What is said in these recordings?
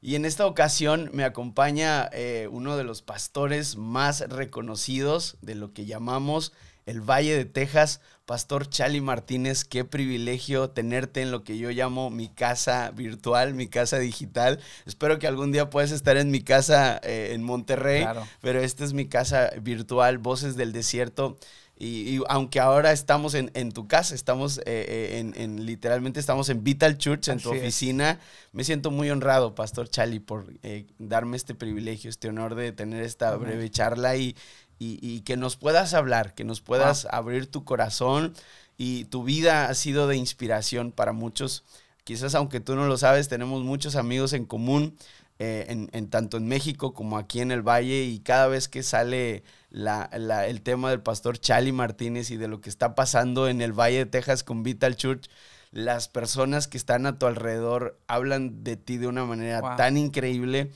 Y en esta ocasión me acompaña uno de los pastores más reconocidos de lo que llamamos el Valle de Texas, Pastor Chali Martínez. Qué privilegio tenerte en lo que yo llamo mi casa virtual, mi casa digital. Espero que algún día puedas estar en mi casa en Monterrey, claro. Pero esta es mi casa virtual, Voces del Desierto. Y aunque ahora estamos en tu casa, estamos literalmente estamos en Vital Church, en tu oficina, me siento muy honrado, Pastor Chali, por darme este privilegio, este honor de tener esta breve charla y que nos puedas hablar, que nos puedas abrir tu corazón. Y tu vida ha sido de inspiración para muchos. Quizás aunque tú no lo sabes, tenemos muchos amigos en común, tanto en México como aquí en el Valle, y cada vez que sale el tema del Pastor Chali Martínez y de lo que está pasando en el Valle de Texas con Vital Church, las personas que están a tu alrededor hablan de ti de una manera tan increíble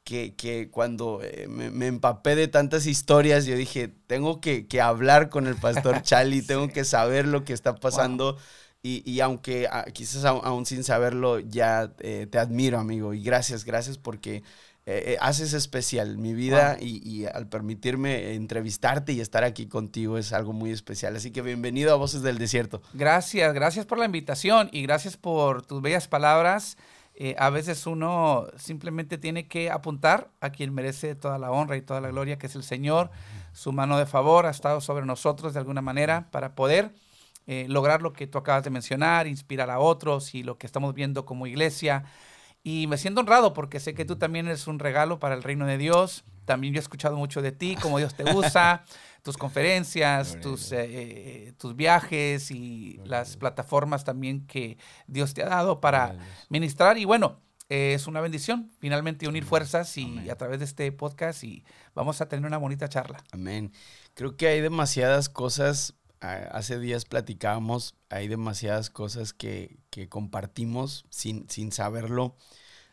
que cuando me empapé de tantas historias, yo dije, tengo que hablar con el Pastor Chali, tengo que saber lo que está pasando. Y aunque quizás aún sin saberlo, ya te admiro, amigo. Y gracias porque haces especial mi vida y al permitirme entrevistarte y estar aquí contigo es algo muy especial. Así que bienvenido a Voces del Desierto. Gracias por la invitación y gracias por tus bellas palabras. A veces uno simplemente tiene que apuntar a quien merece toda la honra y toda la gloria, que es el Señor. Su mano de favor ha estado sobre nosotros de alguna manera para poder lograr lo que tú acabas de mencionar, inspirar a otros y lo que estamos viendo como iglesia. Y me siento honrado porque sé que tú también eres un regalo para el reino de Dios. También yo he escuchado mucho de ti, cómo Dios te usa, tus conferencias, tus viajes y las plataformas también que Dios te ha dado para ministrar. Y bueno, es una bendición finalmente unir fuerzas y a través de este podcast y vamos a tener una bonita charla. Amén. Creo que hay demasiadas cosas. Hace días platicábamos, hay demasiadas cosas que compartimos sin saberlo.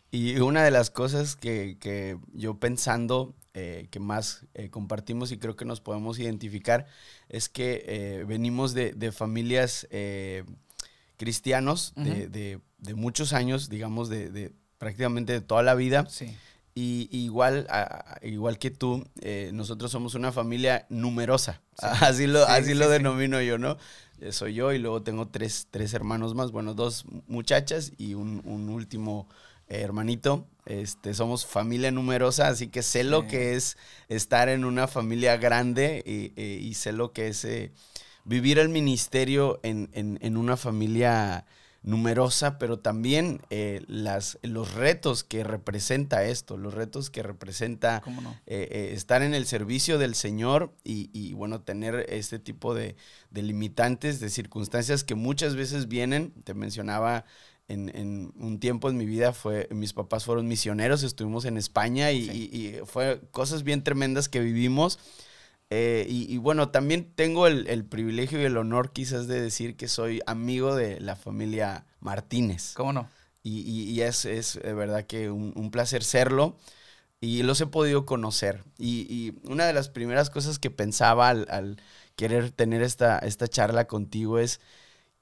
Y una de las cosas que yo pensando que más compartimos y creo que nos podemos identificar es que venimos de familias cristianos de muchos años, digamos, de prácticamente de toda la vida. Sí. Y igual que tú, nosotros somos una familia numerosa, así lo denomino yo, ¿no? Soy yo y luego tengo tres hermanos más, bueno, 2 muchachas y un último hermanito. Somos familia numerosa, así que sé lo que es estar en una familia grande y sé lo que es vivir el ministerio en una familia numerosa, pero también los retos que representa esto, los retos que representa estar en el servicio del Señor y bueno, tener este tipo de limitantes, de circunstancias que muchas veces vienen. Te mencionaba, en un tiempo en mi vida mis papás fueron misioneros, estuvimos en España y fue cosas bien tremendas que vivimos. Y bueno, también tengo el privilegio y el honor quizás de decir que soy amigo de la familia Martínez. ¿Cómo no? Y es de verdad que un placer serlo y los he podido conocer. Y una de las primeras cosas que pensaba al querer tener esta charla contigo es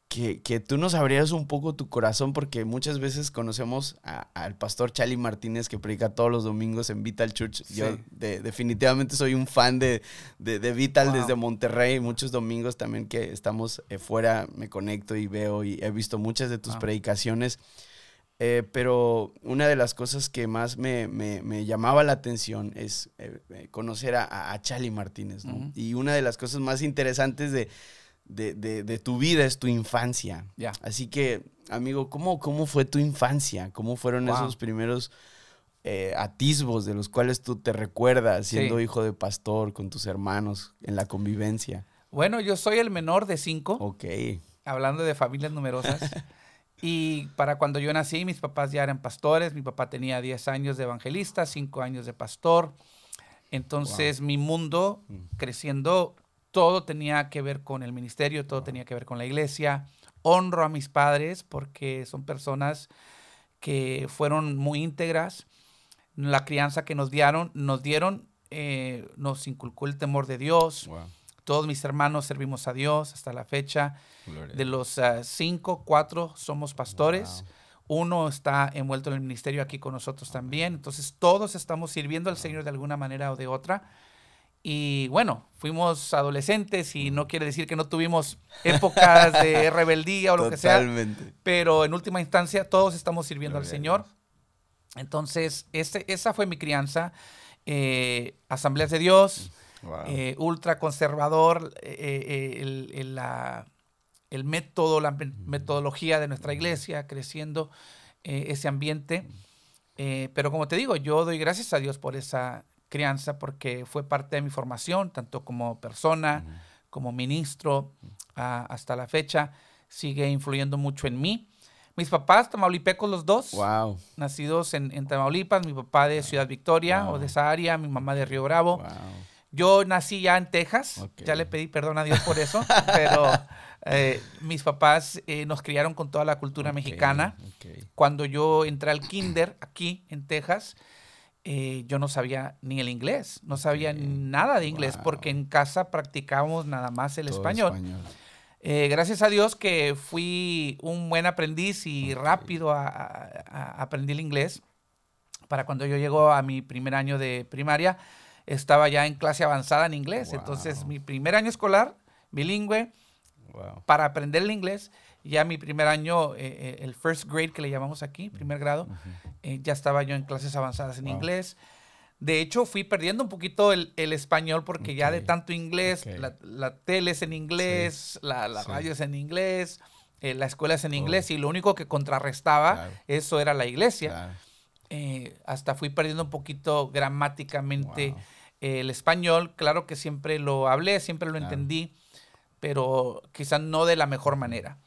que tú nos abrieras un poco tu corazón, porque muchas veces conocemos al Pastor Chali Martínez, que predica todos los domingos en Vital Church. Sí. Yo definitivamente soy un fan de Vital desde Monterrey. Muchos domingos también que estamos fuera me conecto y veo y he visto muchas de tus predicaciones. Pero una de las cosas que más me llamaba la atención es conocer a Chali Martínez, ¿no? Y una de las cosas más interesantes de tu vida es tu infancia. Así que, amigo, ¿cómo fue tu infancia? ¿Cómo fueron esos primeros atisbos de los cuales tú te recuerdas siendo hijo de pastor con tus hermanos en la convivencia? Bueno, yo soy el menor de 5. Ok. Hablando de familias numerosas. Y para cuando yo nací, mis papás ya eran pastores. Mi papá tenía 10 años de evangelista, 5 años de pastor. Entonces, mi mundo creciendo, todo tenía que ver con el ministerio, todo tenía que ver con la iglesia. Honro a mis padres porque son personas que fueron muy íntegras. La crianza que nos dieron, nos inculcó el temor de Dios. Todos mis hermanos servimos a Dios hasta la fecha. Gloria. De los 5, 4 somos pastores. Uno está envuelto en el ministerio aquí con nosotros también. Entonces todos estamos sirviendo al Señor de alguna manera o de otra. Y bueno, fuimos adolescentes y no quiere decir que no tuvimos épocas de rebeldía o lo que sea. Totalmente. Pero en última instancia todos estamos sirviendo Gloria al a Señor. Dios. Entonces esa fue mi crianza. Asambleas de Dios, Wow. ultra conservador, el método, la metodología de nuestra iglesia, creciendo ese ambiente. Pero como te digo, yo doy gracias a Dios por esa crianza porque fue parte de mi formación, tanto como persona, como ministro, hasta la fecha. Sigue influyendo mucho en mí. Mis papás, tamaulipecos los dos, Wow. nacidos en Tamaulipas, mi papá de Ciudad Victoria Wow. o de esa área, mi mamá de Río Bravo. Wow. Yo nací ya en Texas, Ok. ya le pedí perdón a Dios por eso, pero mis papás nos criaron con toda la cultura Ok, mexicana. ok. Cuando yo entré al kinder aquí en Texas, yo no sabía ni el inglés, no sabía nada de inglés Wow. porque en casa practicábamos nada más el Todo español. Gracias a Dios que fui un buen aprendiz y rápido aprendí el inglés. Para cuando yo llego a mi primer año de primaria, estaba ya en clase avanzada en inglés. Wow. Entonces, mi primer año escolar, bilingüe, Wow. para aprender el inglés, ya mi primer año, el first grade que le llamamos aquí, primer grado, ya estaba yo en clases avanzadas en Wow. inglés. De hecho, fui perdiendo un poquito el español porque ya de Ok. tanto inglés, Ok. la tele es en inglés, la Sí. radio es en inglés, la escuela es en Todo. inglés y lo único que contrarrestaba Claro. eso era la iglesia. Claro. Hasta fui perdiendo un poquito gramáticamente Wow. el español. Claro que siempre lo hablé, siempre lo Claro. entendí, pero quizás no de la mejor manera.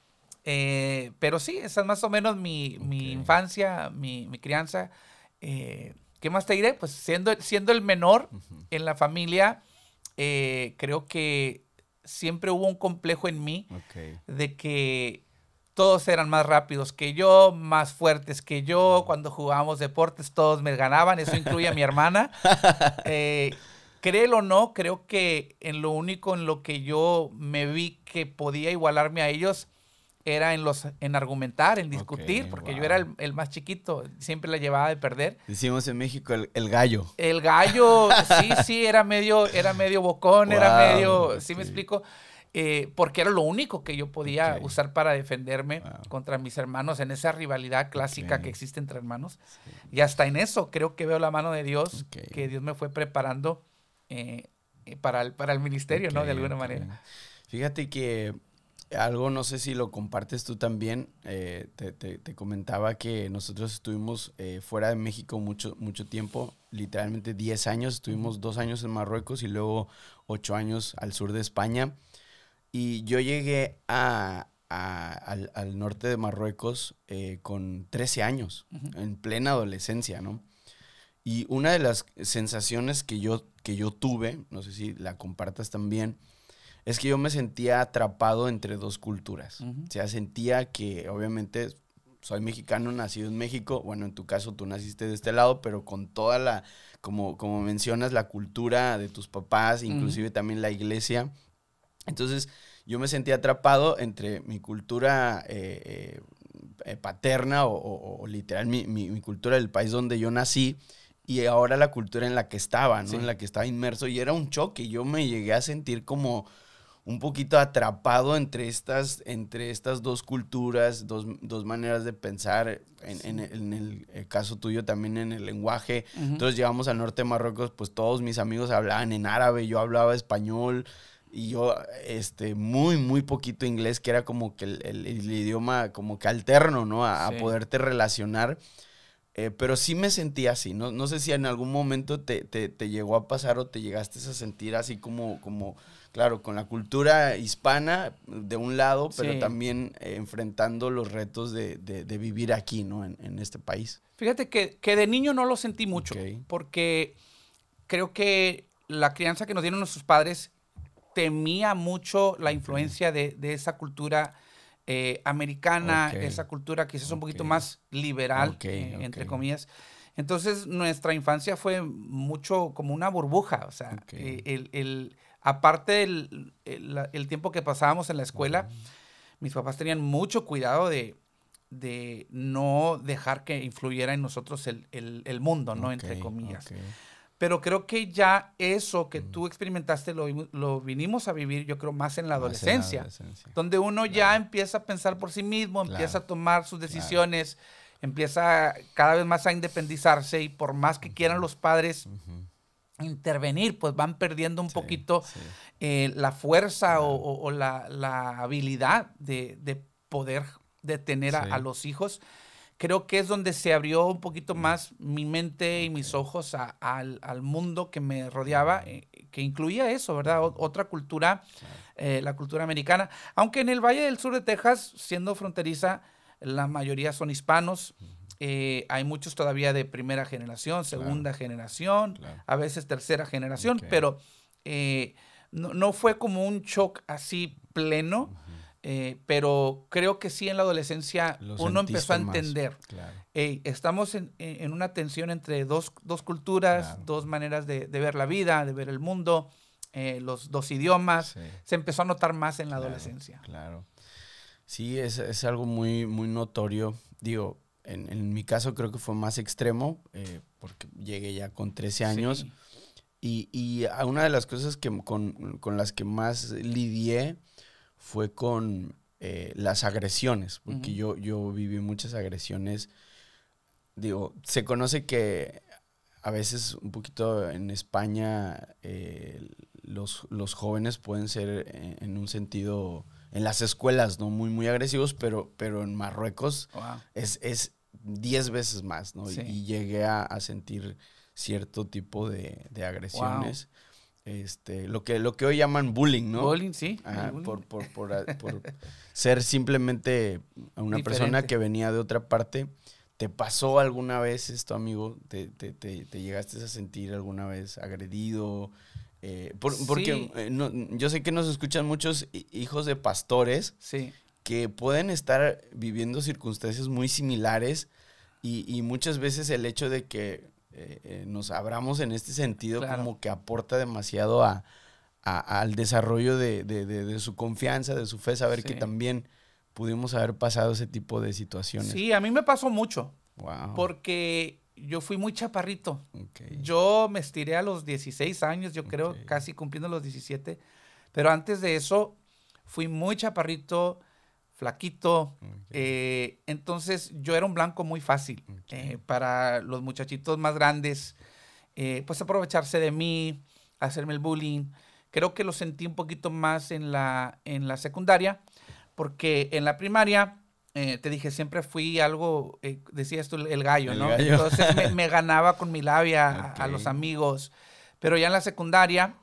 Pero sí, esa es más o menos mi Ok. infancia, mi crianza. ¿Qué más te diré? Pues siendo el menor en la familia, creo que siempre hubo un complejo en mí Ok. de que todos eran más rápidos que yo, más fuertes que yo. Cuando jugábamos deportes todos me ganaban, eso incluye a mi hermana. Créelo o no, creo que en lo único en lo que yo me vi que podía igualarme a ellos era en argumentar, en discutir, Ok, porque wow. yo era el más chiquito, siempre la llevaba de perder. Decimos en México el gallo. El gallo, sí, era medio bocón, era Wow, medio, ¿sí me ok. explico? Porque era lo único que yo podía Ok. usar para defenderme Wow. contra mis hermanos en esa rivalidad clásica Ok. que existe entre hermanos. Sí. Y hasta en eso creo que veo la mano de Dios, Ok. que Dios me fue preparando para el ministerio, ¿no? De Ok, alguna ok. manera. Fíjate que algo, no sé si lo compartes tú también, te comentaba que nosotros estuvimos fuera de México mucho tiempo, literalmente 10 años, estuvimos 2 años en Marruecos y luego 8 años al sur de España. Y yo llegué al norte de Marruecos con 13 años, en plena adolescencia, ¿no? Y una de las sensaciones que yo tuve, no sé si la compartas también, es que yo me sentía atrapado entre dos culturas. Ujú. O sea, sentía que obviamente soy mexicano, nacido en México. Bueno, en tu caso tú naciste de este lado, pero con toda la, como mencionas, la cultura de tus papás, inclusive también la iglesia. Entonces, yo me sentía atrapado entre mi cultura paterna o literal mi cultura del país donde yo nací y ahora la cultura en la que estaba, ¿no? Sí. En la que estaba inmerso y era un choque. Yo me llegué a sentir como un poquito atrapado entre estas dos culturas, dos maneras de pensar, en el caso tuyo también en el lenguaje. Ujú. Entonces llegamos al norte de Marruecos, pues todos mis amigos hablaban en árabe, yo hablaba español y yo muy poquito inglés, que era como que el idioma como que alterno, ¿no? A Sí. poderte relacionar. Pero sí me sentí así, ¿no? No sé si en algún momento te llegó a pasar o te llegaste a sentir así como claro, con la cultura hispana de un lado, pero Sí. también enfrentando los retos de vivir aquí, ¿no? En este país. Fíjate que de niño no lo sentí mucho, Ok. porque creo que la crianza que nos dieron nuestros padres temía mucho la influencia de esa cultura americana, Ok. esa cultura quizás un poquito Ok. más liberal, Ok, entre ok. comillas. Entonces, nuestra infancia fue mucho como una burbuja, o sea, Ok. aparte del tiempo que pasábamos en la escuela, mis papás tenían mucho cuidado de de no dejar que influyera en nosotros el mundo, ¿no? Entre comillas. Pero creo que ya eso que tú experimentaste lo vinimos a vivir, yo creo, más en la adolescencia. Donde uno ya empieza a pensar por sí mismo, empieza a tomar sus decisiones, empieza cada vez más a independizarse, y por más que quieran los padres intervenir, pues van perdiendo un poquito la fuerza o la habilidad de poder detener a los hijos. Creo que es donde se abrió un poquito más mi mente y mis ojos al mundo que me rodeaba, que incluía eso, ¿verdad? Otra cultura, la cultura americana. Aunque en el Valle del Sur de Texas, siendo fronteriza, la mayoría son hispanos. Hay muchos todavía de primera generación, segunda generación, a veces tercera generación, pero no fue como un shock así pleno. Pero creo que sí, en la adolescencia uno empezó a entender. Estamos en una tensión entre dos culturas, dos maneras de ver la vida, de ver el mundo, los dos idiomas. Se empezó a notar más en la adolescencia. Sí, es algo muy, muy notorio. Digo, en mi caso creo que fue más extremo, porque llegué ya con 13 años. Y una de las cosas con las que más lidié fue con las agresiones, porque yo viví muchas agresiones. Digo, se conoce que a veces un poquito en España los jóvenes pueden ser en un sentido, en las escuelas, ¿no? Muy, muy agresivos, pero en Marruecos es 10 veces más, ¿no? Y llegué a sentir cierto tipo de agresiones. Lo que hoy llaman bullying, ¿no? Bullying, sí. Por ser simplemente una persona que venía de otra parte. ¿Te pasó alguna vez esto, amigo? ¿Te llegaste a sentir alguna vez agredido? Porque yo sé que nos escuchan muchos hijos de pastores que pueden estar viviendo circunstancias muy similares, y muchas veces el hecho de que nos abramos en este sentido como que aporta demasiado al desarrollo de su confianza, de su fe, saber que también pudimos haber pasado ese tipo de situaciones. Sí, a mí me pasó mucho, porque yo fui muy chaparrito. Yo me estiré a los 16 años, yo creo, casi cumpliendo los 17, pero antes de eso fui muy chaparrito, flaquito, entonces yo era un blanco muy fácil para los muchachitos más grandes, pues aprovecharse de mí, hacerme el bullying. Creo que lo sentí un poquito más en la secundaria, porque en la primaria, te dije, siempre fui algo, decías tú, el gallo, ¿no? Entonces me ganaba con mi labia a los amigos, pero ya en la secundaria,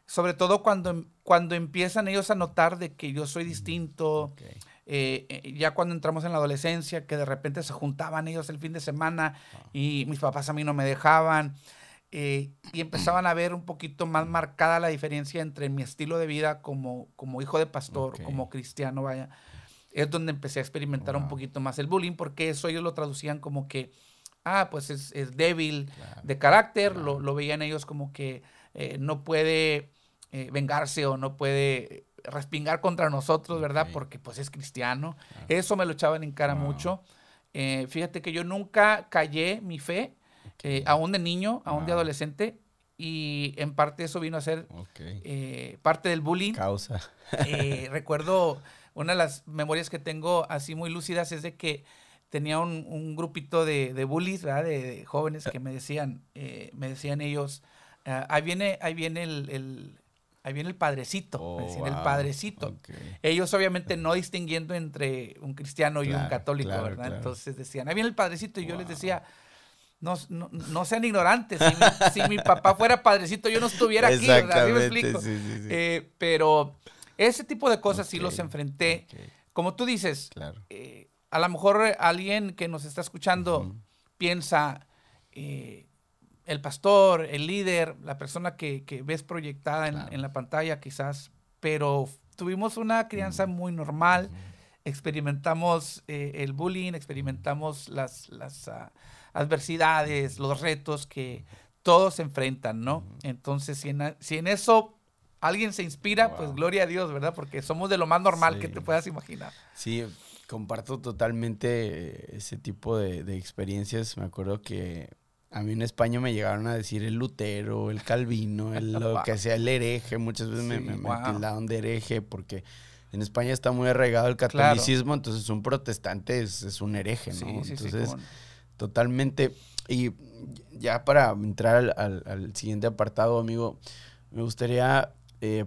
sobre todo cuando empiezan ellos a notar de que yo soy distinto, ya cuando entramos en la adolescencia, que de repente se juntaban ellos el fin de semana y mis papás a mí no me dejaban, y empezaban a ver un poquito más marcada la diferencia entre mi estilo de vida como hijo de pastor, como cristiano, vaya. Es donde empecé a experimentar un poquito más el bullying, porque eso ellos lo traducían como que, pues es débil de carácter, lo veían ellos como que no puede vengarse o no puede respingar contra nosotros, ¿verdad? Porque pues es cristiano. Eso me lo echaban en cara mucho. Fíjate que yo nunca callé mi fe, aún de niño, aún de adolescente, y en parte eso vino a ser parte del bullying. Causa. Recuerdo, una de las memorias que tengo así muy lúcidas es de que tenía un grupito de bullies, ¿verdad? De jóvenes que me decían ellos, ahí viene el padrecito, me decían, el padrecito. Ellos obviamente no distinguiendo entre un cristiano y un católico, ¿verdad? Entonces decían, ahí viene el padrecito, y yo les decía, no sean ignorantes, si mi papá fuera padrecito yo no estuviera aquí, ¿verdad? ¿Sí me explico? Sí. Pero ese tipo de cosas sí los enfrenté. Como tú dices, a lo mejor alguien que nos está escuchando piensa, el pastor, el líder, la persona que ves proyectada en la pantalla quizás, pero tuvimos una crianza muy normal, experimentamos el bullying, experimentamos las adversidades, los retos que todos enfrentan, ¿no? Entonces, si en eso alguien se inspira, pues gloria a Dios, ¿verdad? Porque somos de lo más normal que te puedas imaginar. Sí, Comparto totalmente ese tipo de experiencias. Me acuerdo que a mí en España me llegaron a decir el Lutero, el Calvino, lo Wow. que sea el hereje. Muchas veces Sí, me wow. tildaron de hereje porque en España está muy arraigado el Claro. catolicismo, entonces un protestante es un hereje, ¿no? Sí, sí, sí, Entonces, cómo no. totalmente. Y ya para entrar al siguiente apartado, amigo, me gustaría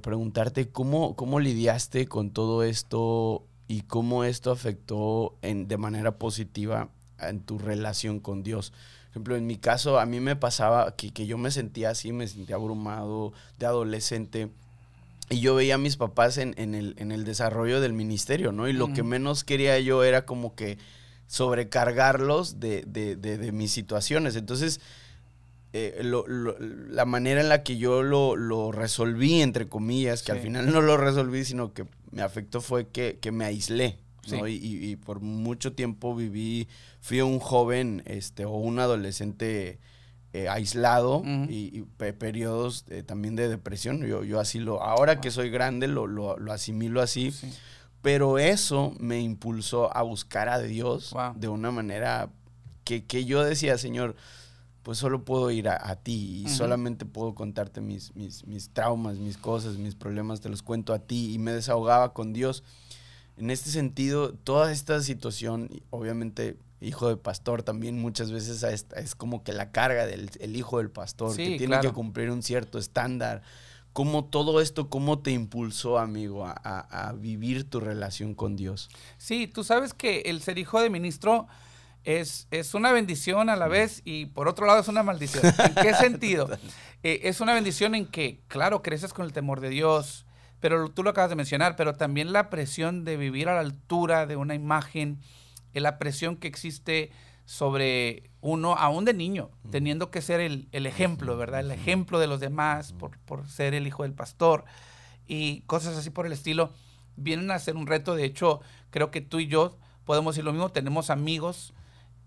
preguntarte cómo lidiaste con todo esto y cómo esto afectó de manera positiva en tu relación con Dios. Por ejemplo, en mi caso, a mí me pasaba que yo me sentía así, me sentía abrumado de adolescente. Y yo veía a mis papás en el desarrollo del ministerio, ¿no? Y lo que menos quería yo era como que sobrecargarlos de mis situaciones. Entonces, la manera en la que yo lo resolví, entre comillas, que al final no lo resolví, sino que me afectó, fue que me aislé, ¿no? Sí. Y por mucho tiempo fui un joven o un adolescente aislado y periodos también de depresión. Yo así ahora que soy grande lo asimilo así. Sí. Pero eso me impulsó a buscar a Dios de una manera que yo decía, Señor, pues solo puedo ir a ti y solamente puedo contarte mis traumas, mis cosas, mis problemas, te los cuento a ti, y me desahogaba con Dios. En este sentido, toda esta situación, obviamente, hijo de pastor, también muchas veces es como que la carga del hijo del pastor, Sí, que tiene claro. que cumplir un cierto estándar. ¿Cómo todo esto, cómo te impulsó, amigo, a vivir tu relación con Dios? Sí, tú sabes que el ser hijo de ministro es una bendición a la vez y por otro lado es una maldición. ¿En qué sentido? Es una bendición en que, claro, creces con el temor de Dios, pero tú lo acabas de mencionar, pero también la presión de vivir a la altura de una imagen, la presión que existe sobre uno, aún de niño, teniendo que ser el ejemplo, ¿verdad? El ejemplo de los demás por ser el hijo del pastor y cosas así por el estilo, vienen a ser un reto. De hecho, creo que tú y yo podemos decir lo mismo. Tenemos amigos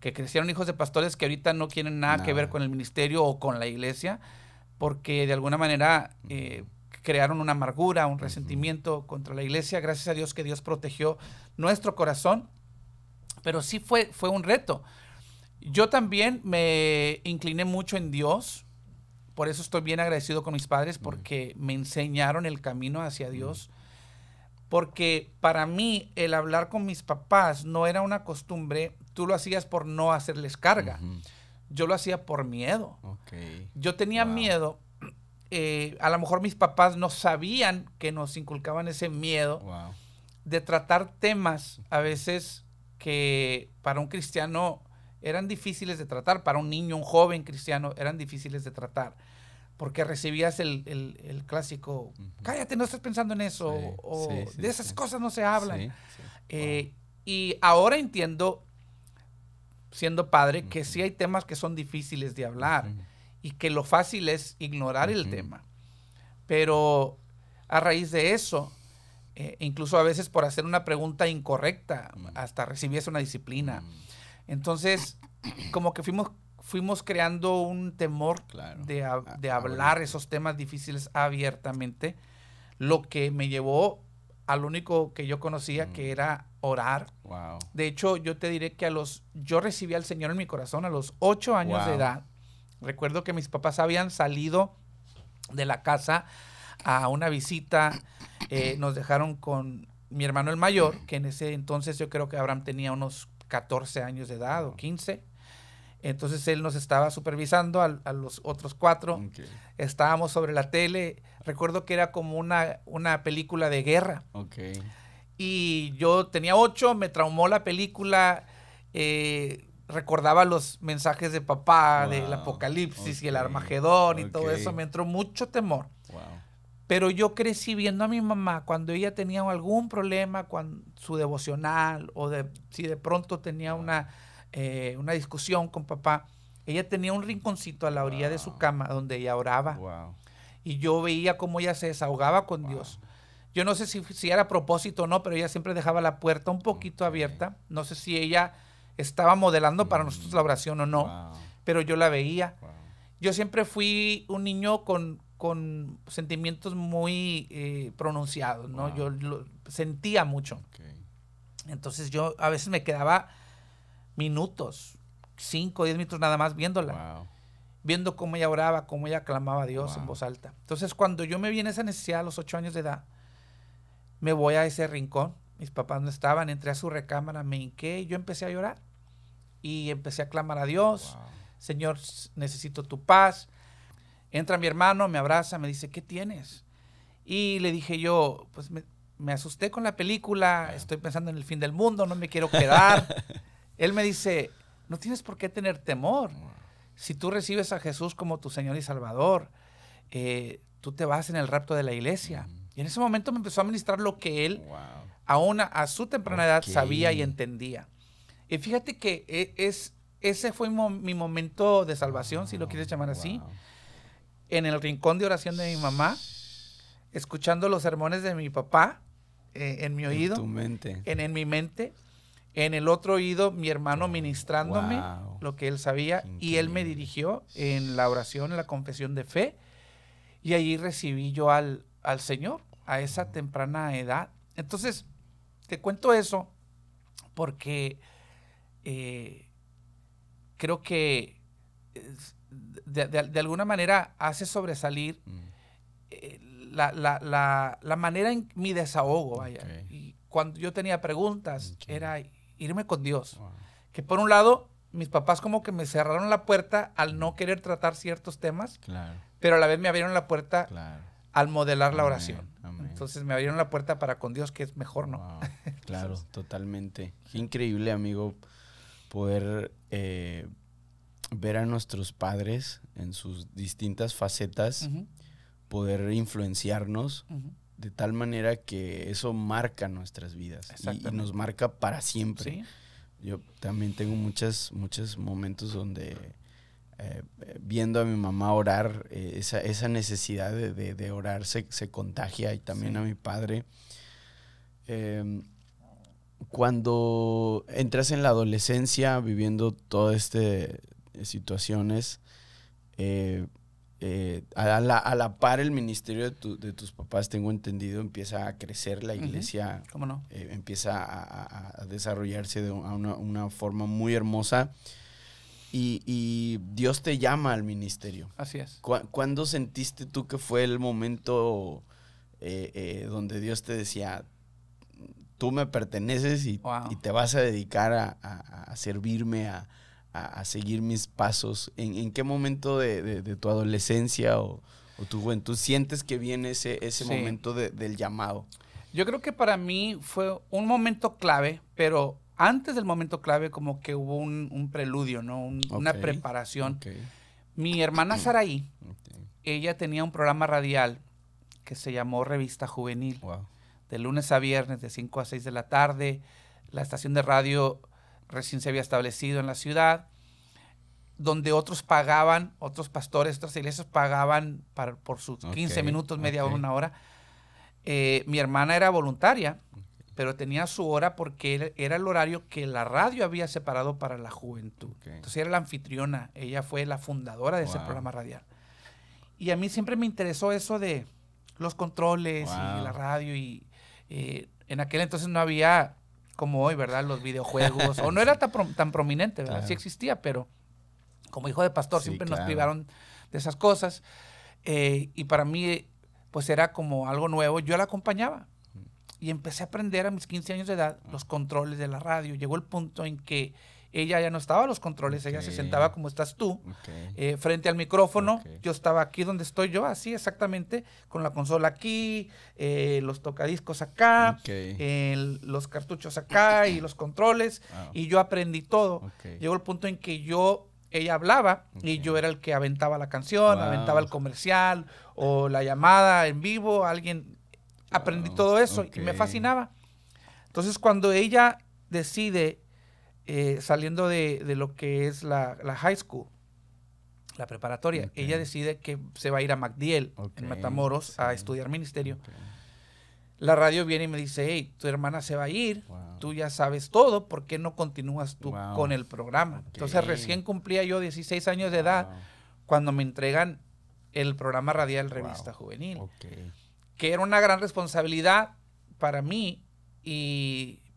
que crecieron hijos de pastores que ahorita no quieren nada que ver con el ministerio o con la iglesia, porque de alguna manera crearon una amargura, un resentimiento contra la iglesia. Gracias a Dios que Dios protegió nuestro corazón, pero sí fue un reto. Yo también me incliné mucho en Dios, por eso estoy bien agradecido con mis padres, porque me enseñaron el camino hacia Dios. Porque para mí el hablar con mis papás no era una costumbre. Tú lo hacías por no hacerles carga. Yo lo hacía por miedo. Yo tenía miedo. A lo mejor mis papás no sabían que nos inculcaban ese miedo de tratar temas a veces que para un cristiano eran difíciles de tratar. Para un niño, un joven cristiano, eran difíciles de tratar. Porque recibías el clásico, cállate, no estás pensando en eso, de esas cosas no se hablan. Y ahora entiendo, siendo padre, que sí hay temas que son difíciles de hablar y que lo fácil es ignorar el tema. Pero a raíz de eso, incluso a veces por hacer una pregunta incorrecta, hasta recibías una disciplina. Entonces, como que fuimos creando un temor de hablar esos temas difíciles abiertamente, lo que me llevó al único que yo conocía, que era orar. De hecho, yo te diré que yo recibí al Señor en mi corazón a los 8 años de edad. Recuerdo que mis papás habían salido de la casa a una visita, nos dejaron con mi hermano el mayor, que en ese entonces yo creo que Abraham tenía unos 14 años de edad o 15. Entonces él nos estaba supervisando a los otros 4. Estábamos sobre la tele. Recuerdo que era como una película de guerra. Y yo tenía 8, me traumó la película. Recordaba los mensajes de papá, del apocalipsis y el Armagedón y todo eso. Me entró mucho temor. Pero yo crecí viendo a mi mamá cuando ella tenía algún problema con su devocional o si de pronto tenía una discusión con papá, ella tenía un rinconcito a la orilla de su cama donde ella oraba. Y yo veía cómo ella se desahogaba con Dios. Yo no sé si era a propósito o no, pero ella siempre dejaba la puerta un poquito abierta. No sé si ella estaba modelando para nosotros la oración o no, pero yo la veía. Yo siempre fui un niño con sentimientos muy pronunciados, ¿no? Yo lo sentía mucho. Entonces yo a veces me quedaba minutos, 5 o 10 minutos nada más viéndola. Wow. Viendo cómo ella oraba, cómo ella clamaba a Dios Wow. en voz alta. Entonces, cuando yo me vi en esa necesidad a los 8 años de edad, me voy a ese rincón. Mis papás no estaban, entré a su recámara, me hinqué y yo empecé a llorar. Y empecé a clamar a Dios. Wow. Señor, necesito tu paz. Entra mi hermano, me abraza, me dice, ¿qué tienes? Y le dije yo, pues me asusté con la película, estoy pensando en el fin del mundo, no me quiero quedar. Él me dice, no tienes por qué tener temor. Si tú recibes a Jesús como tu Señor y Salvador, tú te vas en el rapto de la iglesia. Y en ese momento me empezó a ministrar lo que él, Wow. aún a su temprana edad, Ok. sabía y entendía. Y fíjate que ese fue mi momento de salvación, si lo quieres llamar así, Wow. en el rincón de oración de mi mamá, escuchando los sermones de mi papá en mi oído, En tu mente. en mi mente. En el otro oído, mi hermano ministrándome Wow. lo que él sabía, y él me Increíble. dirigió en la oración, en la confesión de fe, y allí recibí yo al Señor a esa temprana edad. Entonces, te cuento eso porque creo que de alguna manera hace sobresalir la manera en mi desahogo, vaya. Ok. Y cuando yo tenía preguntas, Ok. era irme con Dios. Wow. Que por un lado, mis papás como que me cerraron la puerta al no querer tratar ciertos temas, Claro, pero a la vez me abrieron la puerta claro. al modelar la Amén, oración. amén. Entonces me abrieron la puerta para con Dios, que es mejor, ¿no? Wow. Claro, totalmente. Qué increíble, amigo, poder ver a nuestros padres en sus distintas facetas, Ujú, poder influenciarnos ujú. de tal manera que eso marca nuestras vidas y Exactamente. nos marca para siempre. Sí, Yo también tengo muchos momentos donde viendo a mi mamá orar, esa necesidad de orar se contagia, y también Sí. a mi padre. Cuando entras en la adolescencia viviendo todas estas situaciones, a la par el ministerio de tus papás, tengo entendido, empieza a crecer, la iglesia ¿cómo no? empieza a desarrollarse de una forma muy hermosa, y Dios te llama al ministerio. Así es. ¿Cuándo sentiste tú que fue el momento donde Dios te decía, tú me perteneces y te vas a dedicar a servirme, a seguir mis pasos? ¿En qué momento de tu adolescencia o tu juventud sientes que viene ese Sí. momento del llamado? Yo creo que para mí fue un momento clave, pero antes del momento clave como que hubo un preludio, ¿no? Una Ok, preparación. ok, Mi hermana Saraí, ok. ella tenía un programa radial que se llamó Revista Juvenil, Wow. de lunes a viernes de 5 a 6 de la tarde. La estación de radio recién se había establecido en la ciudad, donde otros pastores, otras iglesias pagaban por sus 15 Ok, minutos, media ok. hora, una hora. Mi hermana era voluntaria, pero tenía su hora porque era el horario que la radio había separado para la juventud. Ok. Entonces era la anfitriona, ella fue la fundadora de ese Wow. programa radial. Y a mí siempre me interesó eso de los controles Wow. y la radio, y en aquel entonces no había como hoy, ¿verdad? Los videojuegos, o no era tan prominente, ¿verdad? Claro. Sí existía, pero como hijo de pastor Sí, siempre claro. nos privaron de esas cosas, y para mí pues era como algo nuevo. Yo la acompañaba y empecé a aprender a mis 15 años de edad los controles de la radio. Llegó el punto en que ella ya no estaba a los controles, ella se Ok. sentaba como estás tú, Ok. frente al micrófono. Ok. Yo estaba aquí donde estoy yo, así exactamente, con la consola aquí, los tocadiscos acá, Ok. los cartuchos acá y los controles, Wow. y yo aprendí todo. Ok. Llegó el punto en que ella hablaba y Ok. yo era el que aventaba la canción, Wow. aventaba el comercial o la llamada en vivo, alguien. Aprendí Wow. todo eso y me Ok. fascinaba. Entonces, cuando ella decide, saliendo de lo que es la high school, la preparatoria, Ok. ella decide que se va a ir a MacDiel, Ok, en Matamoros, a sí. estudiar ministerio. Ok. La radio viene y me dice, hey, tu hermana se va a ir, Wow. tú ya sabes todo, ¿por qué no continúas tú Wow. con el programa? Ok. Entonces, recién cumplía yo 16 años de edad Wow. cuando me entregan el programa radial Revista Wow. Juvenil, Ok. que era una gran responsabilidad para mí,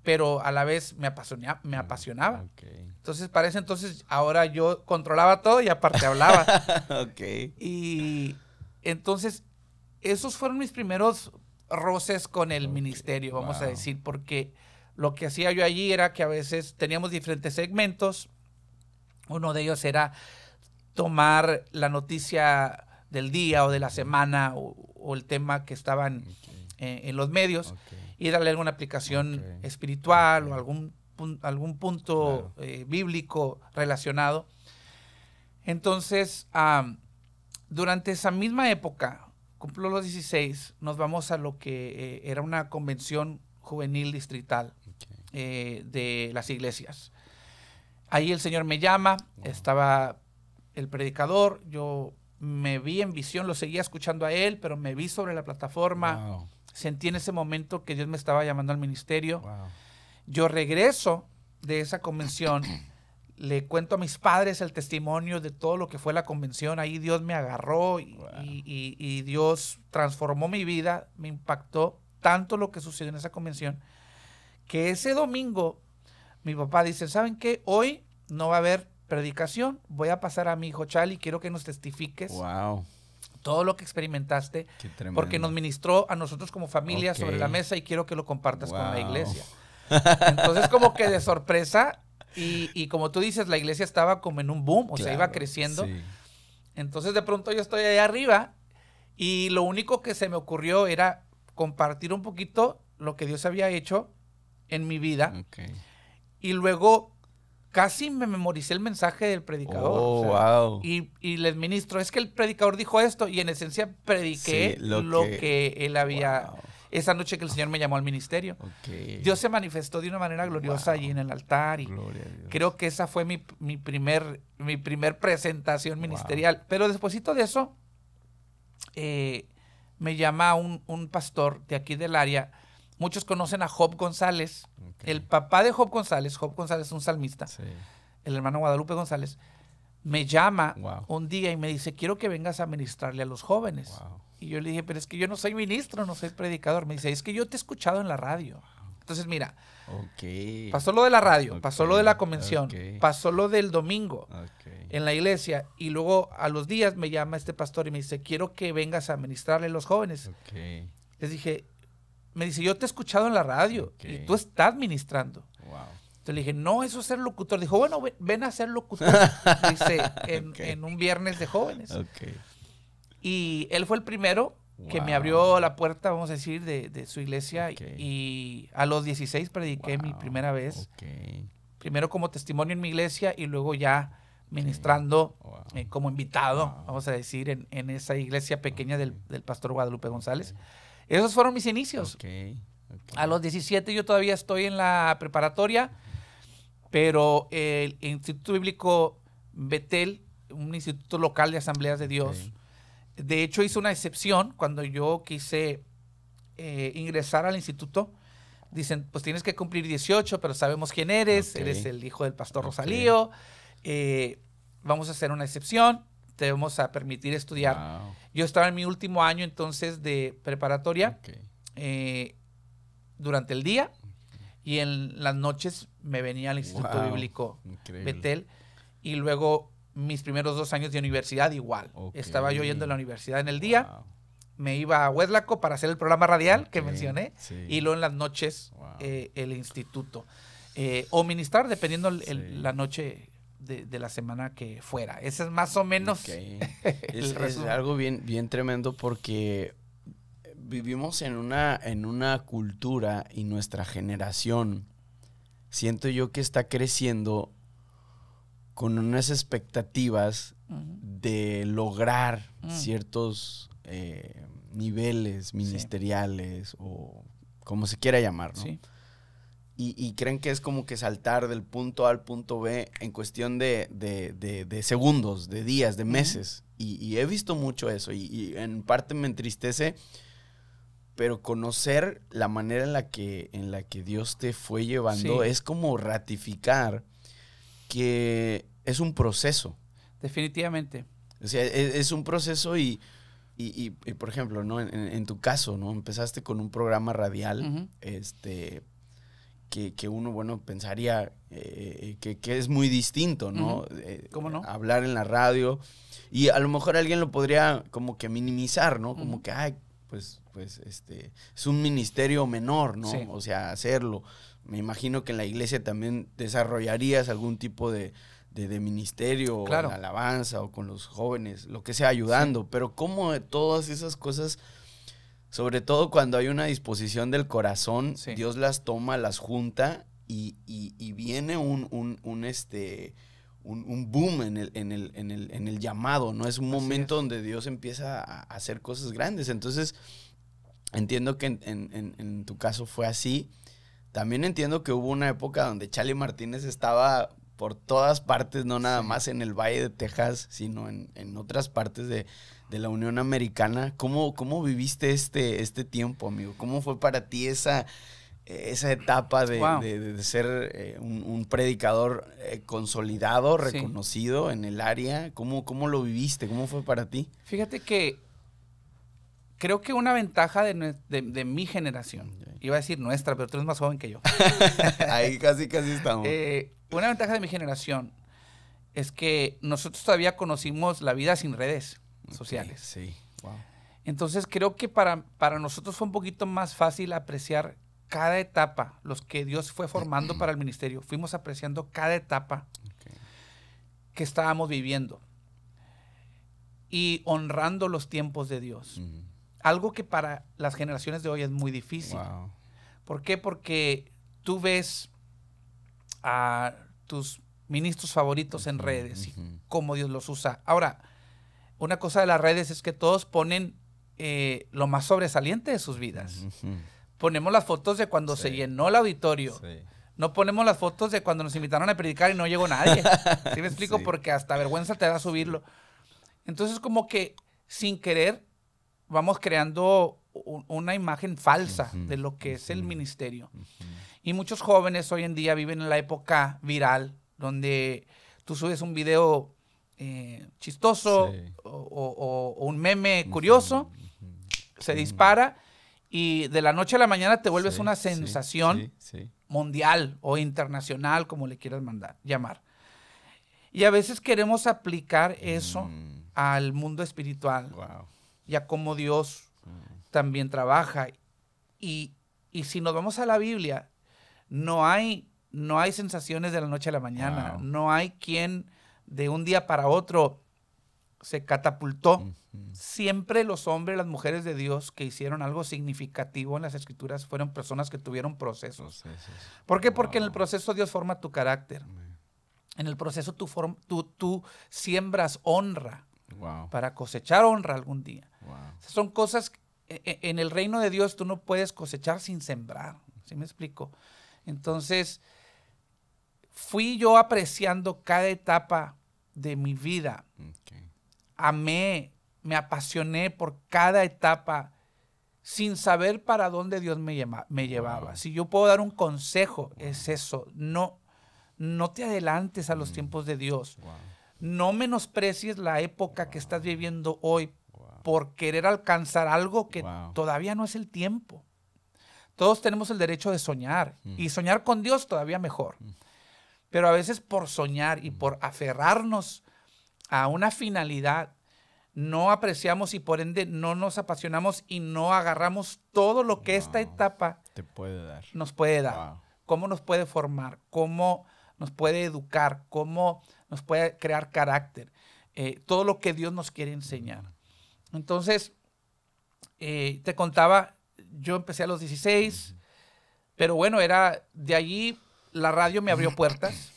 pero a la vez me apasionaba. Okay. Entonces, para ese entonces, ahora yo controlaba todo y aparte hablaba. Okay. Y entonces, esos fueron mis primeros roces con el ministerio, vamos a decir, porque lo que hacía yo allí era que a veces teníamos diferentes segmentos. Uno de ellos era tomar la noticia del día o de la semana o el tema que estaban en los medios y darle alguna aplicación espiritual o algún punto bíblico relacionado. Entonces, durante esa misma época, cumplo los 16, nos vamos a lo que era una convención juvenil distrital de las iglesias. Ahí el Señor me llama, estaba el predicador, yo me vi en visión, lo seguía escuchando a él, pero me vi sobre la plataforma, sentí en ese momento que Dios me estaba llamando al ministerio. Yo regreso de esa convención, le cuento a mis padres el testimonio de todo lo que fue la convención. Ahí Dios me agarró y Dios transformó mi vida, me impactó tanto lo que sucedió en esa convención, que ese domingo mi papá dice, ¿saben qué? Hoy no va a haber predicación, voy a pasar a mi hijo Chali, quiero que nos testifiques todo lo que experimentaste, porque nos ministró a nosotros como familia sobre la mesa y quiero que lo compartas con la iglesia. Entonces, como que de sorpresa, y como tú dices, la iglesia estaba como en un boom, o sea, iba creciendo. Sí. Entonces, de pronto yo estoy ahí arriba y lo único que se me ocurrió era compartir un poquito lo que Dios había hecho en mi vida. Y luego casi me memoricé el mensaje del predicador. Y les ministro, es que el predicador dijo esto, y en esencia prediqué lo que él había... Esa noche que el Señor me llamó al ministerio. Dios se manifestó de una manera gloriosa allí en el altar. Y creo que esa fue mi primer presentación ministerial. Pero despuesito de eso, me llama un pastor de aquí del área. Muchos conocen a Job González. El papá de Job González es un salmista. El hermano Guadalupe González. Me llama un día y me dice, quiero que vengas a ministrarle a los jóvenes. Y yo le dije, pero es que yo no soy ministro, no soy predicador. Me dice, es que yo te he escuchado en la radio. Entonces, mira, pasó lo de la radio, pasó lo de la convención, pasó lo del domingo en la iglesia, y luego a los días me llama este pastor y me dice, quiero que vengas a ministrarle a los jóvenes. Les dije, me dice, yo te he escuchado en la radio y tú estás ministrando. Entonces le dije, no, eso es ser locutor. Dijo, bueno, ven a ser locutor, dice, en un viernes de jóvenes. Y él fue el primero que me abrió la puerta, vamos a decir, de su iglesia. Y a los 16 prediqué mi primera vez. Primero como testimonio en mi iglesia y luego ya ministrando como invitado, vamos a decir, en esa iglesia pequeña del pastor Guadalupe González. Esos fueron mis inicios. A los 17 yo todavía estoy en la preparatoria, pero el Instituto Bíblico Betel, un instituto local de Asambleas de Dios, de hecho hizo una excepción cuando yo quise ingresar al instituto. Dicen, pues tienes que cumplir 18, pero sabemos quién eres, eres el hijo del pastor Rosalío, vamos a hacer una excepción, te vamos a permitir estudiar. Yo estaba en mi último año entonces de preparatoria, durante el día, y en las noches me venía al Instituto Bíblico Betel, y luego mis primeros 2 años de universidad igual. Estaba yo yendo a la universidad en el día, me iba a Hueslaco para hacer el programa radial que mencioné, y luego en las noches el instituto. O ministrar, dependiendo la noche de la semana que fuera. Ese es más o menos es algo bien tremendo, porque vivimos en una cultura, y nuestra generación, siento yo que está creciendo con unas expectativas de lograr ciertos niveles ministeriales, o como se quiera llamar, ¿no? Y creen que es como que saltar del punto A al punto B en cuestión de segundos, de días, de meses. Y he visto mucho eso, y en parte me entristece, pero conocer la manera en la que Dios te fue llevando es como ratificar que es un proceso. Definitivamente. O sea, es un proceso, y por ejemplo, ¿no? En tu caso, ¿no? Empezaste con un programa radial, que uno, bueno, pensaría que es muy distinto, ¿no? ¿Cómo no? Hablar en la radio. Y a lo mejor alguien lo podría como que minimizar, ¿no? Como que, ay, pues es un ministerio menor, ¿no? Sí. O sea, hacerlo. Me imagino que en la iglesia también desarrollarías algún tipo de ministerio, claro, o en la alabanza, o con los jóvenes, lo que sea, ayudando. Sí. Pero cómo todas esas cosas, sobre todo cuando hay una disposición del corazón, sí. Dios las toma, las junta y viene un boom en el llamado, ¿no? Es un momento donde Dios empieza a hacer cosas grandes. Entonces, entiendo que en tu caso fue así. También entiendo que hubo una época donde Charlie Martínez estaba por todas partes, no nada más en el Valle de Texas, sino en otras partes de la Unión Americana. ¿Cómo viviste este tiempo, amigo? ¿Cómo fue para ti esa etapa de ser un predicador consolidado, reconocido en el área? ¿Cómo lo viviste? ¿Cómo fue para ti? Fíjate que creo que una ventaja de mi generación, iba a decir nuestra, pero tú eres más joven que yo. Ahí casi estamos. Una ventaja de mi generación es que nosotros todavía conocimos la vida sin redes sociales. Sí, wow. Entonces creo que para nosotros fue un poquito más fácil apreciar cada etapa, los que Dios fue formando para el ministerio. Fuimos apreciando cada etapa que estábamos viviendo y honrando los tiempos de Dios. Algo que para las generaciones de hoy es muy difícil. Wow. ¿Por qué? Porque tú ves a tus ministros favoritos en redes y cómo Dios los usa. Ahora, una cosa de las redes es que todos ponen lo más sobresaliente de sus vidas. Ponemos las fotos de cuando se llenó el auditorio. Sí. No ponemos las fotos de cuando nos invitaron a predicar y no llegó nadie. ¿Sí me explico? Sí. Porque hasta vergüenza te da subirlo. Entonces, como que sin querer vamos creando una imagen falsa de lo que es el ministerio. Y muchos jóvenes hoy en día viven en la época viral, donde tú subes un video chistoso o un meme curioso, se dispara y de la noche a la mañana te vuelves una sensación mundial o internacional, como le quieras llamar. Y a veces queremos aplicar eso al mundo espiritual. Wow. Y a cómo Dios también trabaja. Y si nos vamos a la Biblia, no hay sensaciones de la noche a la mañana. Wow. No hay quien de un día para otro se catapultó. Siempre los hombres, las mujeres de Dios que hicieron algo significativo en las Escrituras fueron personas que tuvieron procesos. ¿Por qué? Porque en el proceso Dios forma tu carácter. En el proceso tú siembras honra. Wow. Para cosechar honra algún día. Wow. Son cosas, en el reino de Dios tú no puedes cosechar sin sembrar. ¿Sí me explico? Entonces, fui yo apreciando cada etapa de mi vida. Amé, me apasioné por cada etapa sin saber para dónde Dios me llevaba. Wow. Si yo puedo dar un consejo, es eso. No te adelantes a los tiempos de Dios. Wow. No menosprecies la época que estás viviendo hoy por querer alcanzar algo que todavía no es el tiempo. Todos tenemos el derecho de soñar y soñar con Dios todavía mejor. Pero a veces por soñar y por aferrarnos a una finalidad, no apreciamos y por ende no nos apasionamos y no agarramos todo lo que esta etapa nos puede dar. Cómo nos puede formar, cómo nos puede educar, cómo nos puede crear carácter, todo lo que Dios nos quiere enseñar. Entonces, te contaba, yo empecé a los 16, pero bueno, de allí la radio me abrió puertas.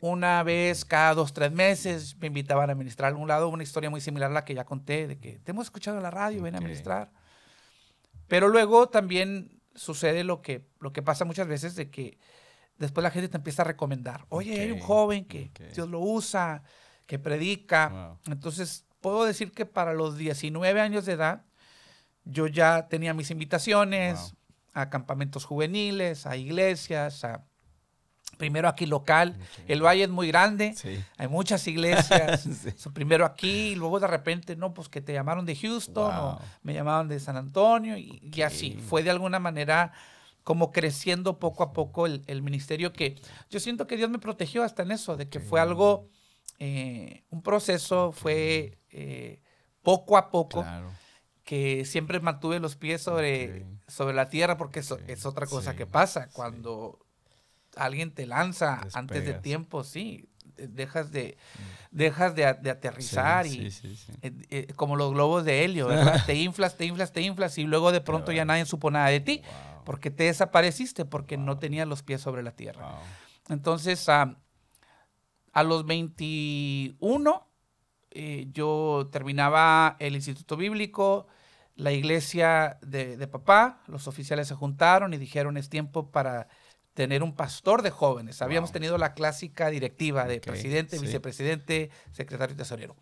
Una vez cada 2, 3 meses me invitaban a ministrar a algún lado, una historia muy similar a la que ya conté, de que te hemos escuchado en la radio, ven a ministrar. Pero luego también sucede lo que pasa muchas veces, de que después la gente te empieza a recomendar. Oye, hay un joven que Dios lo usa, que predica. Wow. Entonces, puedo decir que para los 19 años de edad, yo ya tenía mis invitaciones a campamentos juveniles, a iglesias, primero aquí local. El Valle es muy grande, hay muchas iglesias. Primero aquí, y luego de repente, no, pues que te llamaron de Houston, o me llamaron de San Antonio, y así. Fue de alguna manera como creciendo poco a poco el ministerio, que yo siento que Dios me protegió hasta en eso, de que fue algo, un proceso, fue poco a poco, que siempre mantuve los pies sobre la tierra, porque eso es otra cosa que pasa cuando alguien te lanza antes de tiempo, dejas de aterrizar como los globos de helio, ¿verdad? Te inflas y luego de pronto ya nadie supo nada de ti porque te desapareciste, porque no tenías los pies sobre la tierra. Entonces, a los 21, yo terminaba el instituto bíblico, la iglesia de papá, los oficiales se juntaron y dijeron, es tiempo para tener un pastor de jóvenes. Habíamos tenido la clásica directiva de presidente, vicepresidente, secretario y tesorero.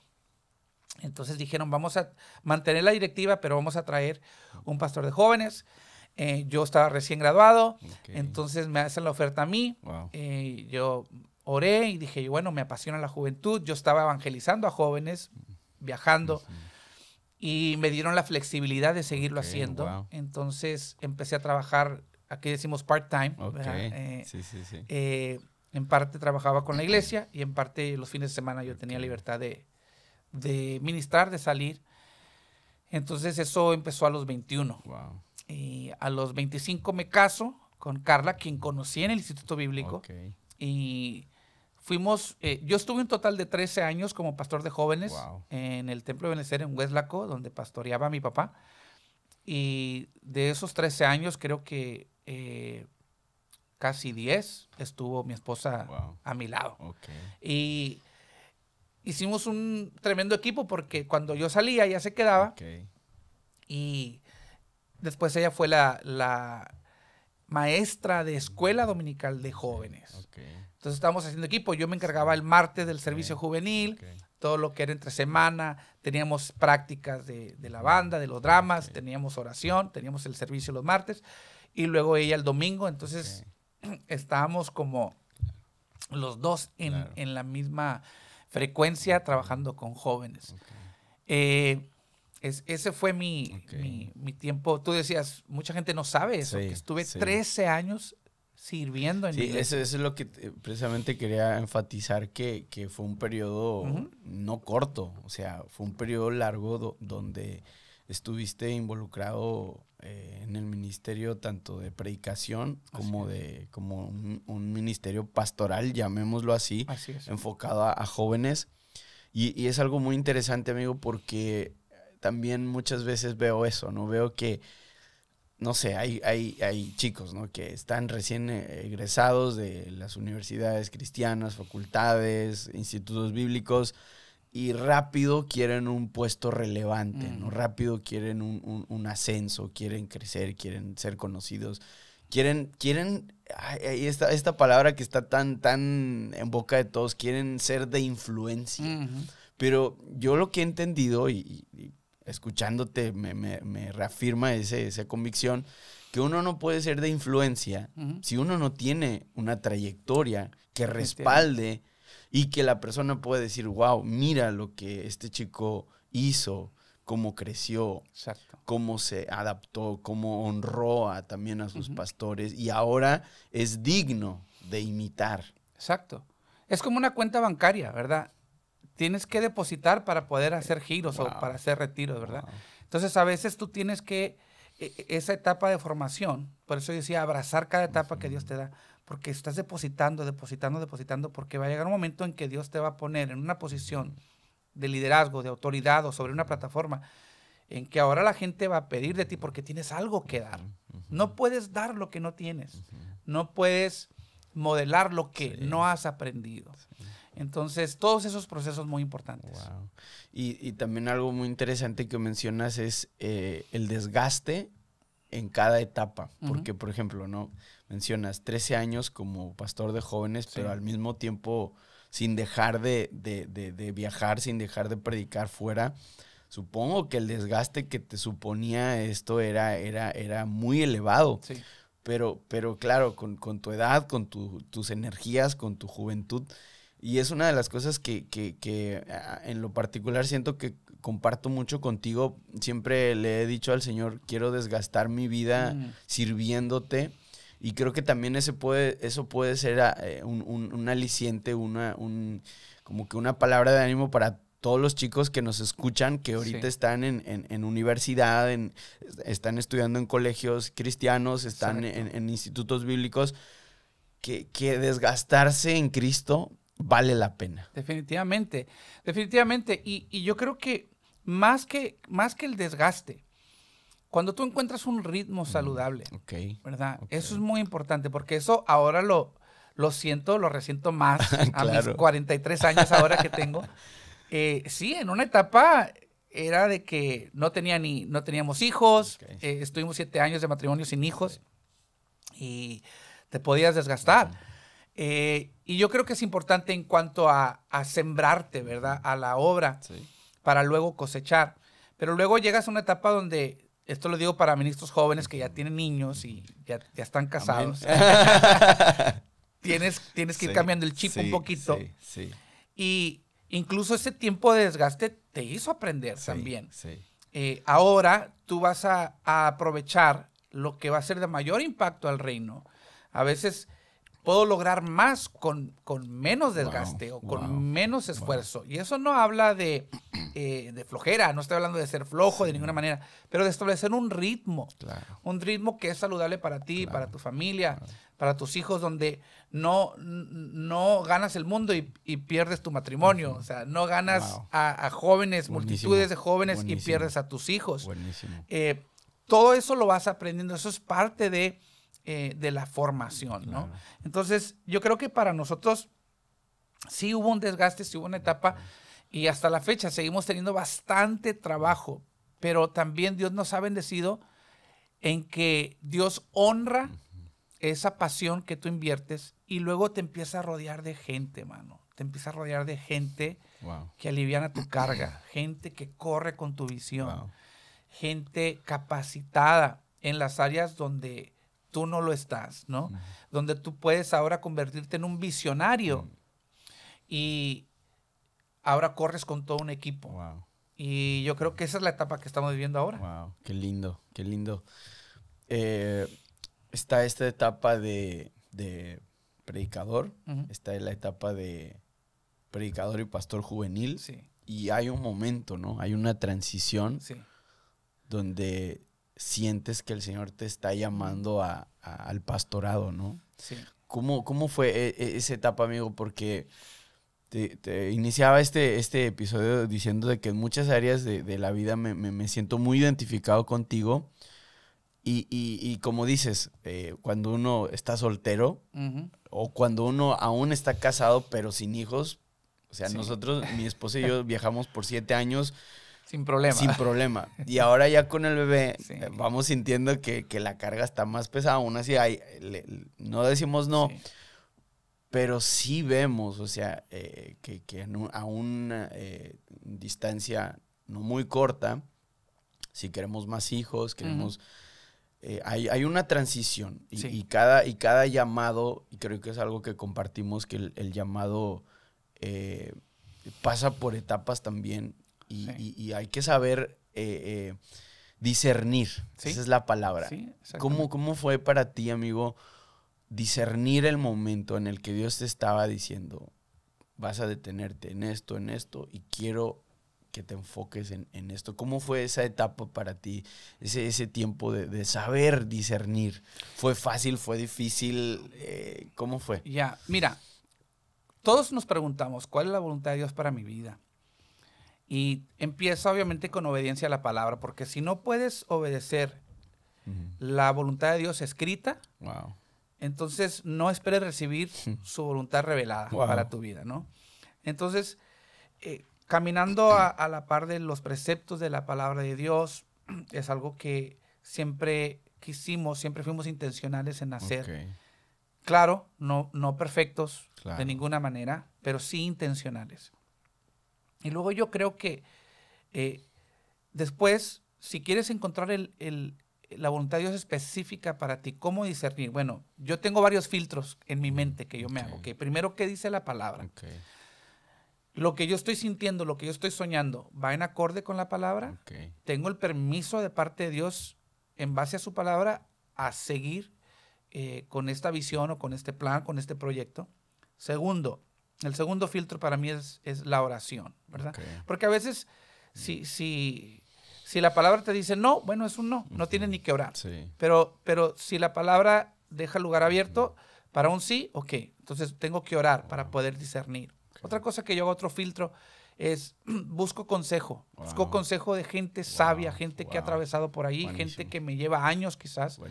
Entonces dijeron, vamos a mantener la directiva, pero vamos a traer un pastor de jóvenes. Yo estaba recién graduado, entonces me hacen la oferta a mí. Yo oré y dije, bueno, me apasiona la juventud. Yo estaba evangelizando a jóvenes, viajando, y me dieron la flexibilidad de seguirlo haciendo. Entonces empecé a trabajar, aquí decimos part-time. En parte trabajaba con la iglesia y en parte los fines de semana yo tenía libertad de ministrar, de salir. Entonces eso empezó a los 21. Y a los 25 me caso con Carla, quien conocí en el Instituto Bíblico. Y fuimos, yo estuve un total de 13 años como pastor de jóvenes en el Templo de Benecer en Hueslaco, donde pastoreaba a mi papá. Y de esos 13 años creo que casi 10 estuvo mi esposa a mi lado. Y hicimos un tremendo equipo porque cuando yo salía ella se quedaba. Y después ella fue la maestra de escuela dominical de jóvenes. Entonces estábamos haciendo equipo. Yo me encargaba el martes del servicio juvenil, todo lo que era entre semana. Teníamos prácticas de la banda, de los dramas, teníamos oración, teníamos el servicio los martes y luego ella el domingo. Entonces estábamos como los dos en la misma frecuencia trabajando con jóvenes. Ese fue mi tiempo. Tú decías, mucha gente no sabe eso, que estuve 13 años sirviendo en mi iglesia. Eso es lo que precisamente quería enfatizar, que fue un periodo no corto, o sea, fue un periodo largo donde estuviste involucrado en el ministerio tanto de predicación como un ministerio pastoral, llamémoslo así enfocado a jóvenes. Y es algo muy interesante, amigo, porque también muchas veces veo eso, ¿no? Veo que, no sé, hay chicos, ¿no?, que están recién egresados de las universidades cristianas, facultades, institutos bíblicos, y rápido quieren un puesto relevante, ¿no? Rápido quieren un ascenso, quieren crecer, quieren ser conocidos, quieren esta palabra que está tan en boca de todos, quieren ser de influencia. Pero yo lo que he entendido y escuchándote me reafirma esa convicción, que uno no puede ser de influencia si uno no tiene una trayectoria que respalde y que la persona puede decir, wow, mira lo que este chico hizo, cómo creció, cómo se adaptó, cómo honró también a sus pastores y ahora es digno de imitar. Exacto. Es como una cuenta bancaria, ¿verdad? Tienes que depositar para poder hacer giros o para hacer retiros, ¿verdad? Entonces, a veces tú tienes que, esa etapa de formación, por eso decía, abrazar cada etapa que Dios te da, porque estás depositando, porque va a llegar un momento en que Dios te va a poner en una posición de liderazgo, de autoridad o sobre una plataforma, en que ahora la gente va a pedir de ti porque tienes algo que dar. No puedes dar lo que no tienes. No puedes modelar lo que no has aprendido. Entonces, todos esos procesos muy importantes. Wow. Y también algo muy interesante que mencionas es el desgaste en cada etapa. Porque, por ejemplo, ¿no?, mencionas 13 años como pastor de jóvenes, pero al mismo tiempo sin dejar de viajar, sin dejar de predicar fuera. Supongo que el desgaste que te suponía esto era muy elevado. Pero claro, con tu edad, con tus energías, con tu juventud. Y es una de las cosas que en lo particular siento que comparto mucho contigo. Siempre le he dicho al Señor, quiero desgastar mi vida sirviéndote. Y creo que también eso puede ser un aliciente, como que una palabra de ánimo para todos los chicos que nos escuchan, que ahorita están en universidad, están estudiando en colegios cristianos, están en institutos bíblicos, que desgastarse en Cristo vale la pena. Definitivamente, definitivamente. Y yo creo que más que el desgaste, cuando tú encuentras un ritmo saludable, ¿verdad? Eso es muy importante, porque eso ahora lo resiento más a mis 43 años ahora que tengo. Sí, en una etapa era de que no teníamos hijos, estuvimos 7 años de matrimonio sin hijos y te podías desgastar. Y yo creo que es importante en cuanto a sembrarte, ¿verdad? A la obra para luego cosechar. Pero luego llegas a una etapa donde, esto lo digo para ministros jóvenes que ya tienen niños y ya están casados. Tienes que ir cambiando el chip un poquito. Y incluso ese tiempo de desgaste te hizo aprender también. Ahora tú vas a aprovechar lo que va a ser de mayor impacto al reino. A veces puedo lograr más con menos desgaste o con menos esfuerzo. Y eso no habla de flojera, no estoy hablando de ser flojo de ninguna manera, pero de establecer un ritmo. Un ritmo que es saludable para ti, para tu familia, para tus hijos, donde no ganas el mundo y pierdes tu matrimonio. O sea, no ganas a jóvenes, multitudes de jóvenes y pierdes a tus hijos. Todo eso lo vas aprendiendo, eso es parte de la formación, ¿no? Entonces, yo creo que para nosotros sí hubo un desgaste, sí hubo una etapa, y hasta la fecha seguimos teniendo bastante trabajo, pero también Dios nos ha bendecido en que Dios honra esa pasión que tú inviertes y luego te empieza a rodear de gente, mano. Te empieza a rodear de gente que aliviana tu carga, gente que corre con tu visión, gente capacitada en las áreas donde tú no lo estás, ¿no? Donde tú puedes ahora convertirte en un visionario y ahora corres con todo un equipo. Y yo creo que esa es la etapa que estamos viviendo ahora. Qué lindo, qué lindo. Está esta etapa de predicador, está la etapa de predicador y pastor juvenil, y hay un momento, ¿no? Hay una transición donde sientes que el Señor te está llamando al pastorado, ¿no? ¿Cómo fue esa etapa, amigo? Porque te iniciaba este episodio diciendo de que en muchas áreas de la vida me siento muy identificado contigo. Y como dices, cuando uno está soltero o cuando uno aún está casado pero sin hijos, o sea, nosotros, mi esposa y yo viajamos por 7 años sin problema. Sin problema. Y ahora ya con el bebé vamos sintiendo que la carga está más pesada. Aún así, no decimos no, pero sí vemos, o sea, que a una distancia no muy corta, si queremos más hijos, queremos... hay una transición y cada llamado, y creo que es algo que compartimos, que el llamado pasa por etapas también. Y hay que saber discernir. Esa es la palabra. ¿Cómo fue para ti, amigo, discernir el momento en el que Dios te estaba diciendo, vas a detenerte en esto, y quiero que te enfoques en esto? ¿Cómo fue esa etapa para ti? Ese tiempo de saber discernir. ¿Fue fácil? ¿Fue difícil? ¿Cómo fue? Mira, todos nos preguntamos, ¿cuál es la voluntad de Dios para mi vida? Y empieza obviamente con obediencia a la palabra, porque si no puedes obedecer la voluntad de Dios escrita, entonces no esperes recibir su voluntad revelada para tu vida, ¿no? Entonces, caminando a la par de los preceptos de la palabra de Dios, es algo que siempre quisimos, siempre fuimos intencionales en hacer. Claro, no perfectos de ninguna manera, pero sí intencionales. Y luego yo creo que después, si quieres encontrar la voluntad de Dios específica para ti, ¿cómo discernir? Bueno, yo tengo varios filtros en mi mente que yo me hago. Primero, ¿qué dice la palabra? Lo que yo estoy sintiendo, lo que yo estoy soñando, ¿va en acorde con la palabra? ¿Tengo el permiso de parte de Dios, en base a su palabra, a seguir con esta visión o con este plan, con este proyecto. Segundo, el segundo filtro para mí es la oración, ¿verdad? Okay. Porque a veces si la palabra te dice no, bueno, es un no, no tienes ni que orar. Sí. Pero si la palabra deja lugar abierto para un sí, ok, entonces tengo que orar para poder discernir. Okay. Otra cosa que yo hago, otro filtro, es busco consejo. Busco consejo de gente sabia, gente que ha atravesado por ahí, gente que me lleva años quizás,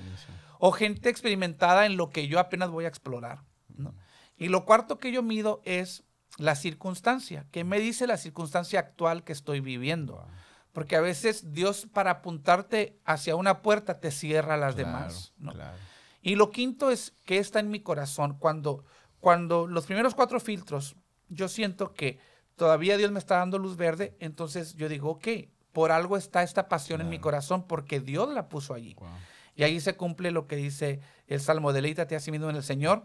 o gente experimentada en lo que yo apenas voy a explorar, ¿no? Y lo cuarto que yo mido es la circunstancia. ¿Qué me dice la circunstancia actual que estoy viviendo? Porque a veces Dios, para apuntarte hacia una puerta, te cierra las demás, ¿no? Claro. Y lo quinto es qué está en mi corazón. Cuando los primeros 4 filtros, yo siento que todavía Dios me está dando luz verde, entonces yo digo, ok, por algo está esta pasión en mi corazón, porque Dios la puso allí. Wow. Y ahí se cumple lo que dice el Salmo: deleítate a sí mismo en el Señor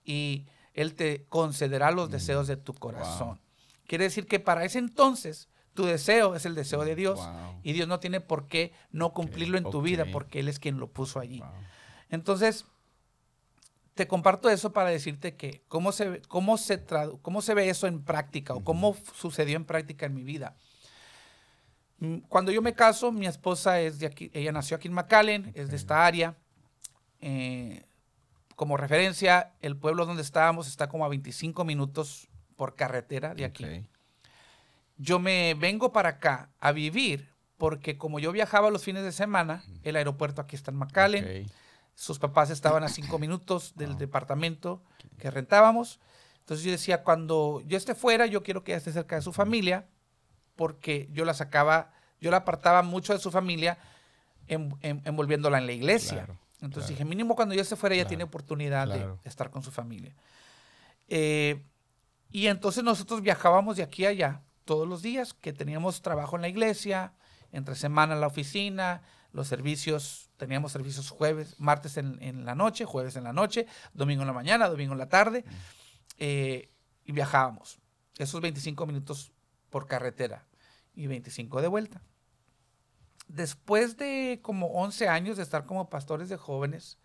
y Él te concederá los deseos de tu corazón. Wow. Quiere decir que para ese entonces tu deseo es el deseo de Dios. Wow. Y Dios no tiene por qué no cumplirlo en tu vida, porque Él es quien lo puso allí. Wow. Entonces, te comparto eso para decirte que cómo se ve eso en práctica, o cómo sucedió en práctica en mi vida. Cuando yo me caso, mi esposa es de aquí, ella nació aquí en McAllen, es de esta área. Como referencia, el pueblo donde estábamos está como a 25 minutos por carretera de aquí. Yo me vengo para acá a vivir porque como yo viajaba los fines de semana, el aeropuerto aquí está en McAllen. Sus papás estaban a 5 minutos del departamento que rentábamos. Entonces yo decía, cuando yo esté fuera, yo quiero que ella esté cerca de su familia, porque yo la apartaba mucho de su familia envolviéndola en la iglesia. Claro. Entonces dije, mínimo cuando yo esté fuera, ella tiene oportunidad de estar con su familia. Y entonces nosotros viajábamos de aquí a allá todos los días, que teníamos trabajo en la iglesia, entre semana en la oficina, los servicios, teníamos servicios martes en la noche, jueves en la noche, domingo en la mañana, domingo en la tarde, y viajábamos. Esos 25 minutos por carretera y 25 de vuelta. Después de como 11 años de estar como pastores de jóvenes,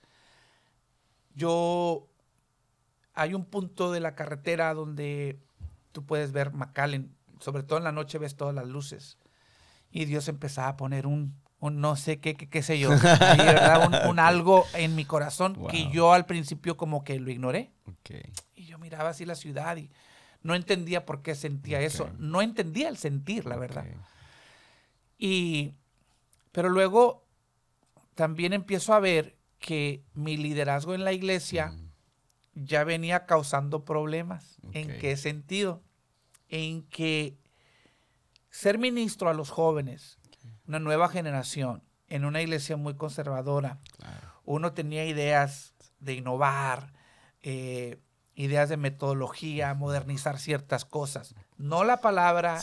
hay un punto de la carretera donde tú puedes ver McAllen, sobre todo en la noche ves todas las luces, y Dios empezaba a poner un no sé qué sé yo, ahí, ¿verdad? Un algo en mi corazón que yo al principio como que lo ignoré. Y yo miraba así la ciudad y no entendía por qué sentía eso, no entendía el sentir, la verdad. Pero luego también empiezo a ver que mi liderazgo en la iglesia ya venía causando problemas. ¿En qué sentido? En que ser ministro a los jóvenes, una nueva generación, en una iglesia muy conservadora, uno tenía ideas de innovar, ideas de metodología, modernizar ciertas cosas. No la palabra,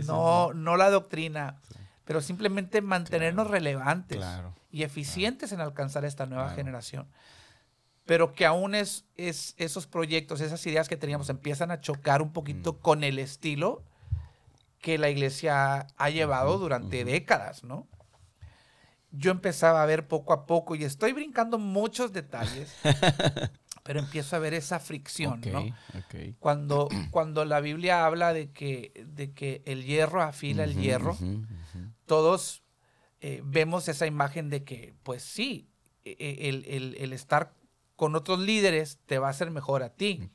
no la doctrina, pero simplemente mantenernos relevantes y eficientes en alcanzar esta nueva generación. Pero que aún esos proyectos, esas ideas que teníamos empiezan a chocar un poquito con el estilo que la iglesia ha llevado durante décadas, ¿no? Yo empezaba a ver poco a poco, y estoy brincando muchos detalles, pero empiezo a ver esa fricción, ¿no? Cuando la Biblia habla de que el hierro afila el hierro, todos vemos esa imagen de que, pues sí, el estar con otros líderes te va a hacer mejor a ti.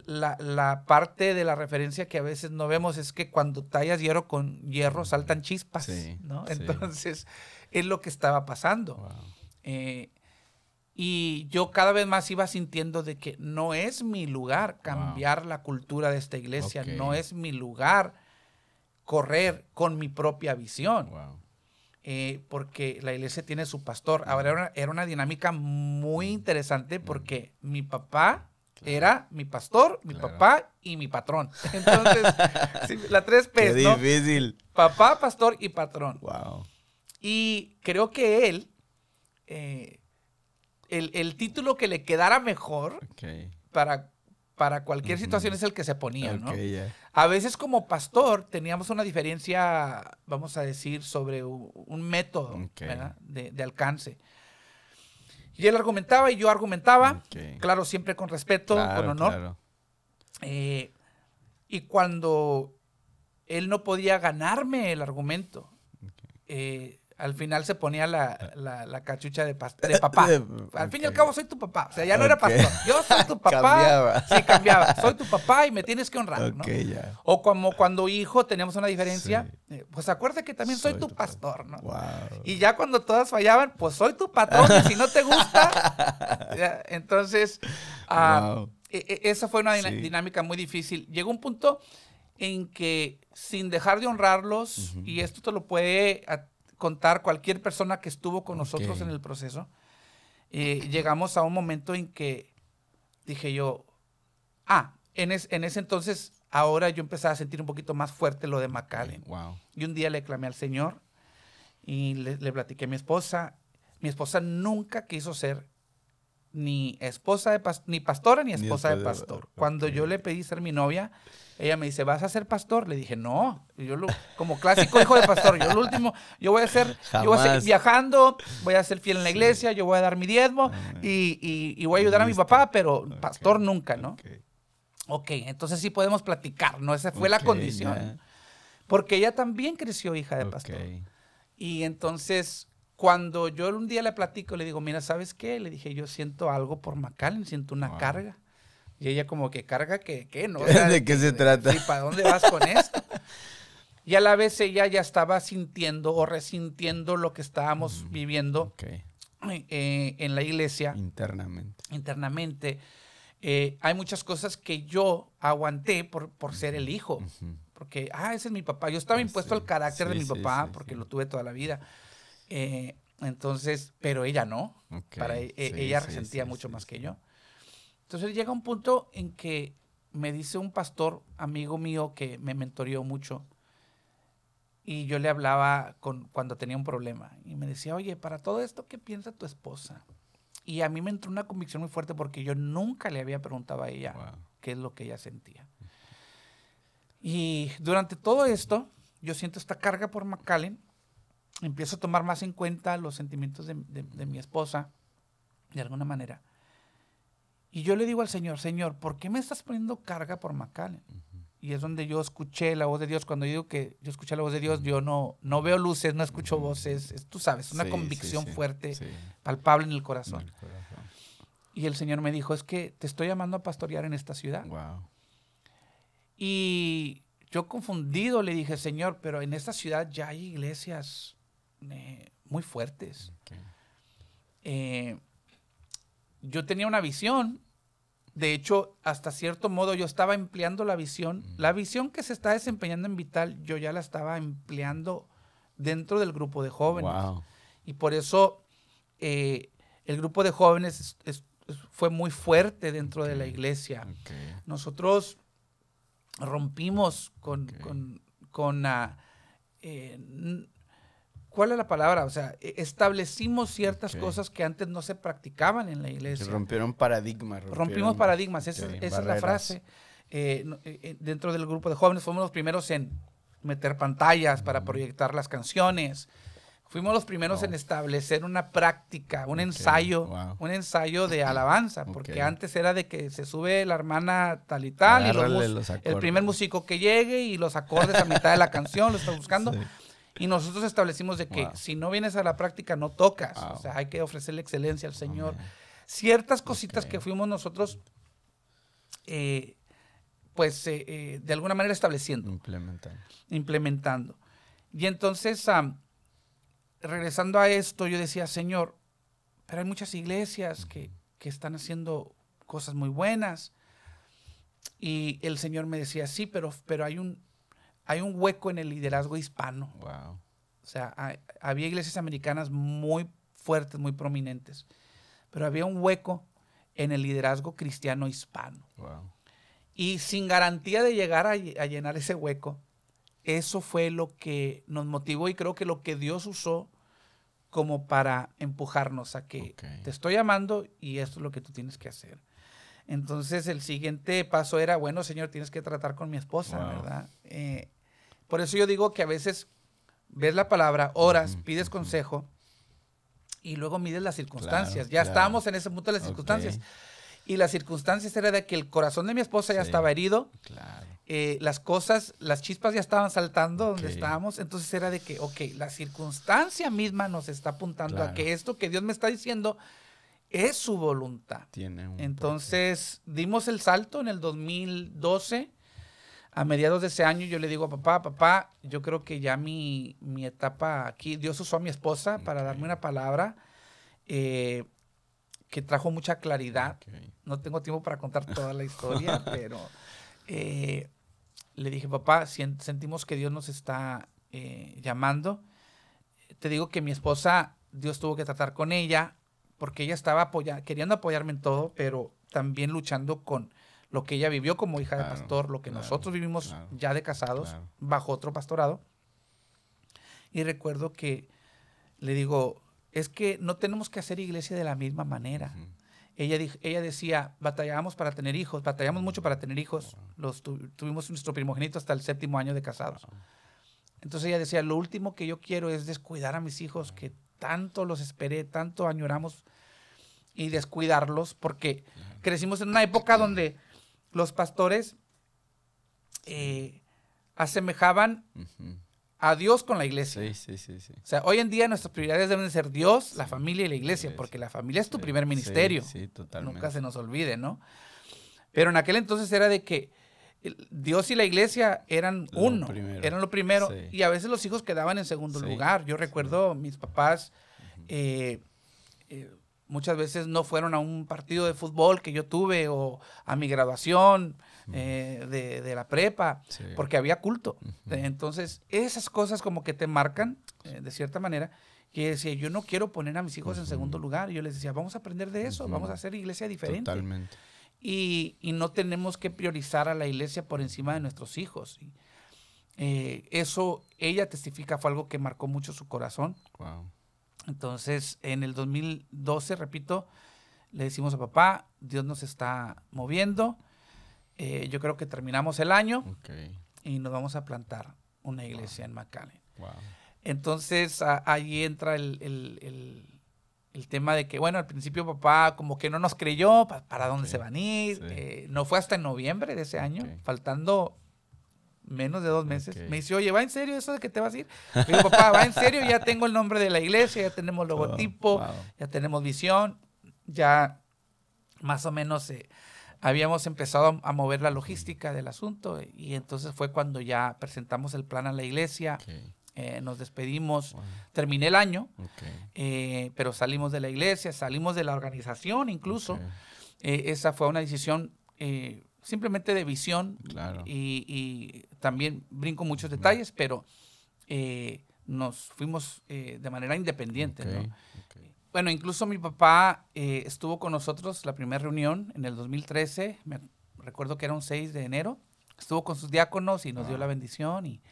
La parte de la referencia que a veces no vemos es que cuando tallas hierro con hierro saltan chispas, ¿no? Entonces, es lo que estaba pasando. Y yo cada vez más iba sintiendo de que no es mi lugar cambiar la cultura de esta iglesia, no es mi lugar correr con mi propia visión. Porque la iglesia tiene su pastor. Ahora era una dinámica muy interesante porque mi papá era mi pastor, mi papá y mi patrón. Entonces, la 3 P's, ¿no? Qué difícil. Papá, pastor y patrón. Wow. Y creo que él, el título que le quedara mejor para cualquier situación es el que se ponía, ¿no? A veces como pastor teníamos una diferencia, vamos a decir, sobre un método, ¿verdad? De alcance. Y él argumentaba y yo argumentaba, Ok. claro, siempre con respeto, con Claro, honor. claro. Y cuando él no podía ganarme el argumento, al final se ponía la cachucha de papá. Al fin y al Ok. cabo soy tu papá. O sea, ya no era Ok. pastor. Yo soy tu papá. Cambiaba. Sí, cambiaba. Soy tu papá y me tienes que honrar, ¿no? Ok, ya. O como cuando hijo teníamos una diferencia, pues acuérdate que también soy tu tu pastor, ¿no? Wow. Y ya cuando todas fallaban, pues soy tu patrón y si no te gusta, ya, entonces, Wow. esa fue una Sí. dinámica muy difícil. Llegó un punto en que sin dejar de honrarlos, y esto te lo puede contar cualquier persona que estuvo con nosotros en el proceso, llegamos a un momento en que dije yo, en ese entonces, ahora yo empezaba a sentir un poquito más fuerte lo de McAllen. Wow. Y un día le clamé al Señor y le platiqué a mi esposa. Mi esposa nunca quiso ser ni esposa de ni pastora ni esposa de pastor. Cuando yo le pedí ser mi novia, ella me dice, ¿vas a ser pastor? Le dije, no. Y yo como clásico hijo de pastor, yo lo último, yo voy a ser viajando, voy a ser fiel en la iglesia, yo voy a dar mi diezmo y voy a ayudar a mi papá, pero pastor nunca, ¿no? Ok, entonces sí podemos platicar, ¿no? Esa fue la condición. Yeah. Porque ella también creció hija de pastor. Y entonces, cuando yo un día le platico, le digo, mira, ¿sabes qué? Le dije, yo siento algo por McAllen, siento una carga. Y ella como que, ¿carga qué? ¿No? O sea, ¿De qué se trata? Sí, ¿para dónde vas con esto? Y a la vez ella ya estaba sintiendo o resintiendo lo que estábamos viviendo en la iglesia. Internamente. Hay muchas cosas que yo aguanté por ser el hijo. Porque, ese es mi papá. Yo estaba impuesto al carácter de mi papá porque lo tuve toda la vida. Entonces, pero ella no. Ella resentía mucho más que yo. Entonces llega un punto en que me dice un pastor, amigo mío, que me mentoreó mucho. Y yo le hablaba cuando tenía un problema. Y me decía, oye, para todo esto, ¿qué piensa tu esposa? Y a mí me entró una convicción muy fuerte porque yo nunca le había preguntado a ella qué es lo que ella sentía. Y durante todo esto, yo siento esta carga por McAllen. Empiezo a tomar más en cuenta los sentimientos de mi esposa, de alguna manera. Y yo le digo al Señor, Señor, ¿por qué me estás poniendo carga por McAllen? Y es donde yo escuché la voz de Dios. Cuando digo que yo escuché la voz de Dios, yo no veo luces, no escucho voces. Tú sabes, una convicción fuerte, palpable en el corazón. Y el Señor me dijo, es que te estoy llamando a pastorear en esta ciudad. Wow. Y yo confundido le dije, Señor, pero en esta ciudad ya hay iglesias muy fuertes. Yo tenía una visión. De hecho, hasta cierto modo yo estaba empleando la visión. La visión que se está desempeñando en Vital, yo ya la estaba empleando dentro del grupo de jóvenes. Wow. Y por eso el grupo de jóvenes fue muy fuerte dentro de la iglesia. Nosotros rompimos ¿cuál es la palabra? O sea, establecimos ciertas cosas que antes no se practicaban en la iglesia. Se rompieron paradigmas. Rompimos paradigmas, esa es la frase. Dentro del grupo de jóvenes fuimos los primeros en meter pantallas para proyectar las canciones. Fuimos los primeros en establecer una práctica, un ensayo de alabanza, porque antes era de que se sube la hermana tal y tal, y el primer músico que llegue y los acordes a mitad de la canción, lo estás buscando. Y nosotros establecimos de que si no vienes a la práctica no tocas, o sea, hay que ofrecerle excelencia al Señor. Ciertas cositas que fuimos nosotros, de alguna manera estableciendo. Implementando. Y entonces, regresando a esto, yo decía, Señor, pero hay muchas iglesias que están haciendo cosas muy buenas. Y el Señor me decía, sí, pero hay un hueco en el liderazgo hispano. Wow. O sea, había iglesias americanas muy fuertes, muy prominentes, pero había un hueco en el liderazgo cristiano hispano. Wow. Y sin garantía de llegar a llenar ese hueco, eso fue lo que nos motivó y creo que lo que Dios usó como para empujarnos a que te estoy llamando y esto es lo que tú tienes que hacer. Entonces el siguiente paso era, bueno, Señor, tienes que tratar con mi esposa, ¿verdad? Por eso yo digo que a veces ves la palabra, oras, pides consejo y luego mides las circunstancias. Claro, Estábamos en ese punto de las circunstancias. Y las circunstancias era de que el corazón de mi esposa ya estaba herido. Claro. Las cosas, las chispas ya estaban saltando donde estábamos. Entonces era de que, la circunstancia misma nos está apuntando a que esto que Dios me está diciendo es su voluntad. Entonces dimos el salto en el 2012. A mediados de ese año yo le digo a papá, yo creo que ya mi etapa aquí, Dios usó a mi esposa para darme una palabra que trajo mucha claridad. No tengo tiempo para contar toda la historia, pero le dije, papá, sentimos que Dios nos está llamando. Te digo que mi esposa, Dios tuvo que tratar con ella porque ella estaba queriendo apoyarme en todo, pero también luchando con lo que ella vivió como hija de pastor, lo que nosotros vivimos ya de casados, bajo otro pastorado. Y recuerdo que le digo, es que no tenemos que hacer iglesia de la misma manera. Ella decía, batallamos para tener hijos, batallamos mucho para tener hijos. Tuvimos nuestro primogénito hasta el 7º año de casados. Entonces ella decía, lo último que yo quiero es descuidar a mis hijos, que tanto los esperé, tanto añoramos, y descuidarlos, porque crecimos en una época donde los pastores asemejaban a Dios con la iglesia. Sí. O sea, hoy en día nuestras prioridades deben de ser Dios, la familia y la iglesia, porque la familia es tu primer ministerio. Sí, totalmente. Nunca se nos olvide, ¿no? Pero en aquel entonces era de que Dios y la iglesia eran eran lo primero, y a veces los hijos quedaban en segundo lugar. Yo recuerdo mis papás muchas veces no fueron a un partido de fútbol que yo tuve o a mi graduación de la prepa, porque había culto. Entonces, esas cosas como que te marcan de cierta manera. Y decía, yo no quiero poner a mis hijos en segundo lugar. Y yo les decía, vamos a aprender de eso, vamos a hacer iglesia diferente. Totalmente. Y no tenemos que priorizar a la iglesia por encima de nuestros hijos. Eso, ella testifica, fue algo que marcó mucho su corazón. Wow. Entonces, en el 2012, repito, le decimos a papá, Dios nos está moviendo. Yo creo que terminamos el año y nos vamos a plantar una iglesia en McAllen. Wow. Entonces, ahí entra el tema de que, bueno, al principio papá como que no nos creyó para dónde se van a ir. No fue hasta en noviembre de ese año, faltando menos de 2 meses. Me dice, oye, ¿va en serio eso de que te vas a ir? Le digo, papá, ¿va en serio? Ya tengo el nombre de la iglesia, ya tenemos logotipo, ya tenemos visión, ya más o menos habíamos empezado a mover la logística del asunto, y entonces fue cuando ya presentamos el plan a la iglesia. Nos despedimos, terminé el año, pero salimos de la iglesia, salimos de la organización incluso. Esa fue una decisión simplemente de visión, y también brinco muchos detalles, pero nos fuimos de manera independiente, ¿no? Bueno, incluso mi papá estuvo con nosotros la primera reunión en el 2013, recuerdo que era un 6 de enero, estuvo con sus diáconos y nos dio la bendición, y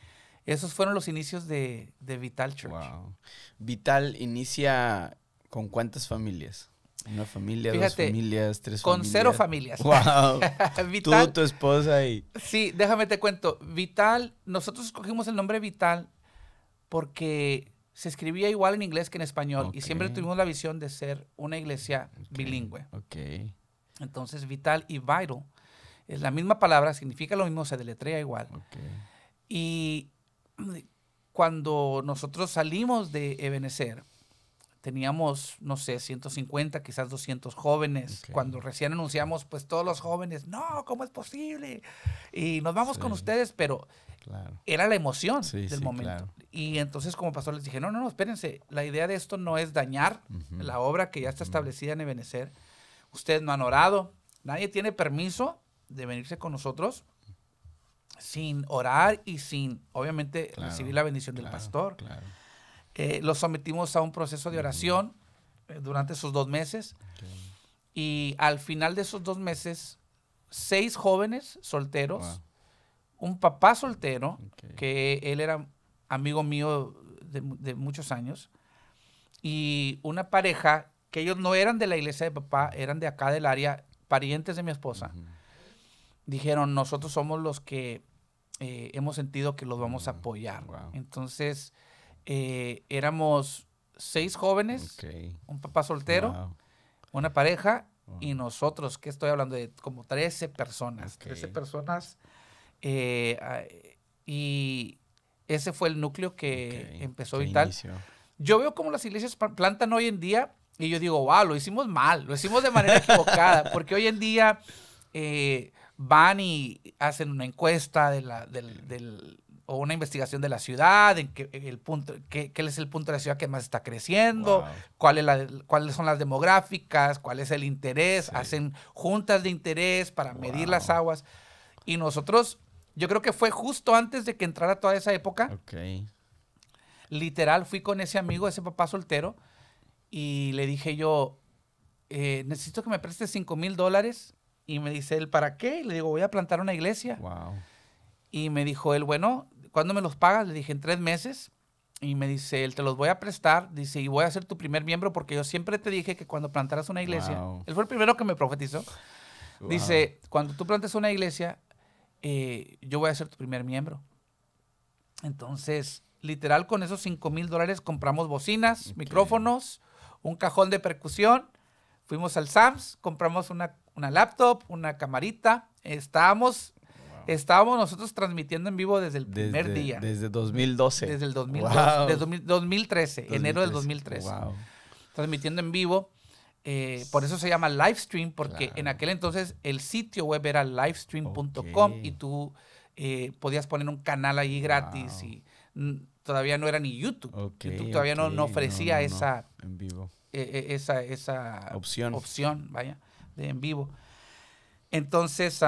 esos fueron los inicios de Vital Church. Wow. Vital inicia ¿con cuántas familias? ¿Una familia, Fíjate, 2 familias, 3 con familias? 0 familias. Wow. Vital, Tú, tu esposa y... Sí, déjame te cuento. Vital, nosotros escogimos el nombre Vital porque se escribía igual en inglés que en español, y siempre tuvimos la visión de ser una iglesia bilingüe. Entonces, Vital y Vital es la misma palabra, significa lo mismo, se deletrea igual. Y cuando nosotros salimos de Ebenezer, teníamos, no sé, 150, quizás 200 jóvenes. Cuando recién anunciamos, pues todos los jóvenes, no, ¿cómo es posible? Y nos vamos con ustedes, pero era la emoción del momento. Y entonces como pastor les dije, no, espérense, la idea de esto no es dañar la obra que ya está establecida en Ebenezer. Ustedes no han orado, nadie tiene permiso de venirse con nosotros sin orar y sin, obviamente, recibir la bendición del pastor. Los sometimos a un proceso de oración durante esos 2 meses. Y al final de esos 2 meses, 6 jóvenes solteros, un papá soltero, que él era amigo mío de muchos años, y una pareja que ellos no eran de la iglesia de papá, eran de acá del área, parientes de mi esposa. Dijeron, nosotros somos los que hemos sentido que los vamos a apoyar. Entonces, éramos 6 jóvenes, un papá soltero, una pareja y nosotros, que estoy hablando de como 13 personas. 13 personas. Y ese fue el núcleo que empezó Vital. Yo veo cómo las iglesias plantan hoy en día y yo digo, wow, lo hicimos mal, lo hicimos de manera equivocada, porque hoy en día van y hacen una encuesta o una investigación de la ciudad, en qué es el punto de la ciudad que más está creciendo, cuáles son las demográficas, cuál es el interés, hacen juntas de interés para medir las aguas. Y nosotros, yo creo que fue justo antes de que entrara toda esa época, literal, fui con ese amigo, ese papá soltero, y le dije yo, necesito que me prestes $5,000. Y me dice él, ¿para qué? Y le digo, voy a plantar una iglesia. Y me dijo él, bueno, ¿cuándo me los pagas? Le dije, en 3 meses. Y me dice él, te los voy a prestar. Dice, y voy a ser tu primer miembro porque yo siempre te dije que cuando plantaras una iglesia, él fue el primero que me profetizó. Dice, cuando tú plantes una iglesia, yo voy a ser tu primer miembro. Entonces, literal, con esos $5,000 compramos bocinas, micrófonos, un cajón de percusión. Fuimos al Sam's, compramos una laptop, una camarita. Estábamos nosotros transmitiendo en vivo desde el primer día. Desde 2012. Desde el 2012. Desde 2013, enero del 2013. Transmitiendo en vivo. Por eso se llama Livestream, porque en aquel entonces el sitio web era livestream.com y tú podías poner un canal ahí gratis y todavía no era ni YouTube. YouTube todavía no ofrecía esa en vivo. Esa opción, vaya, de en vivo. Entonces,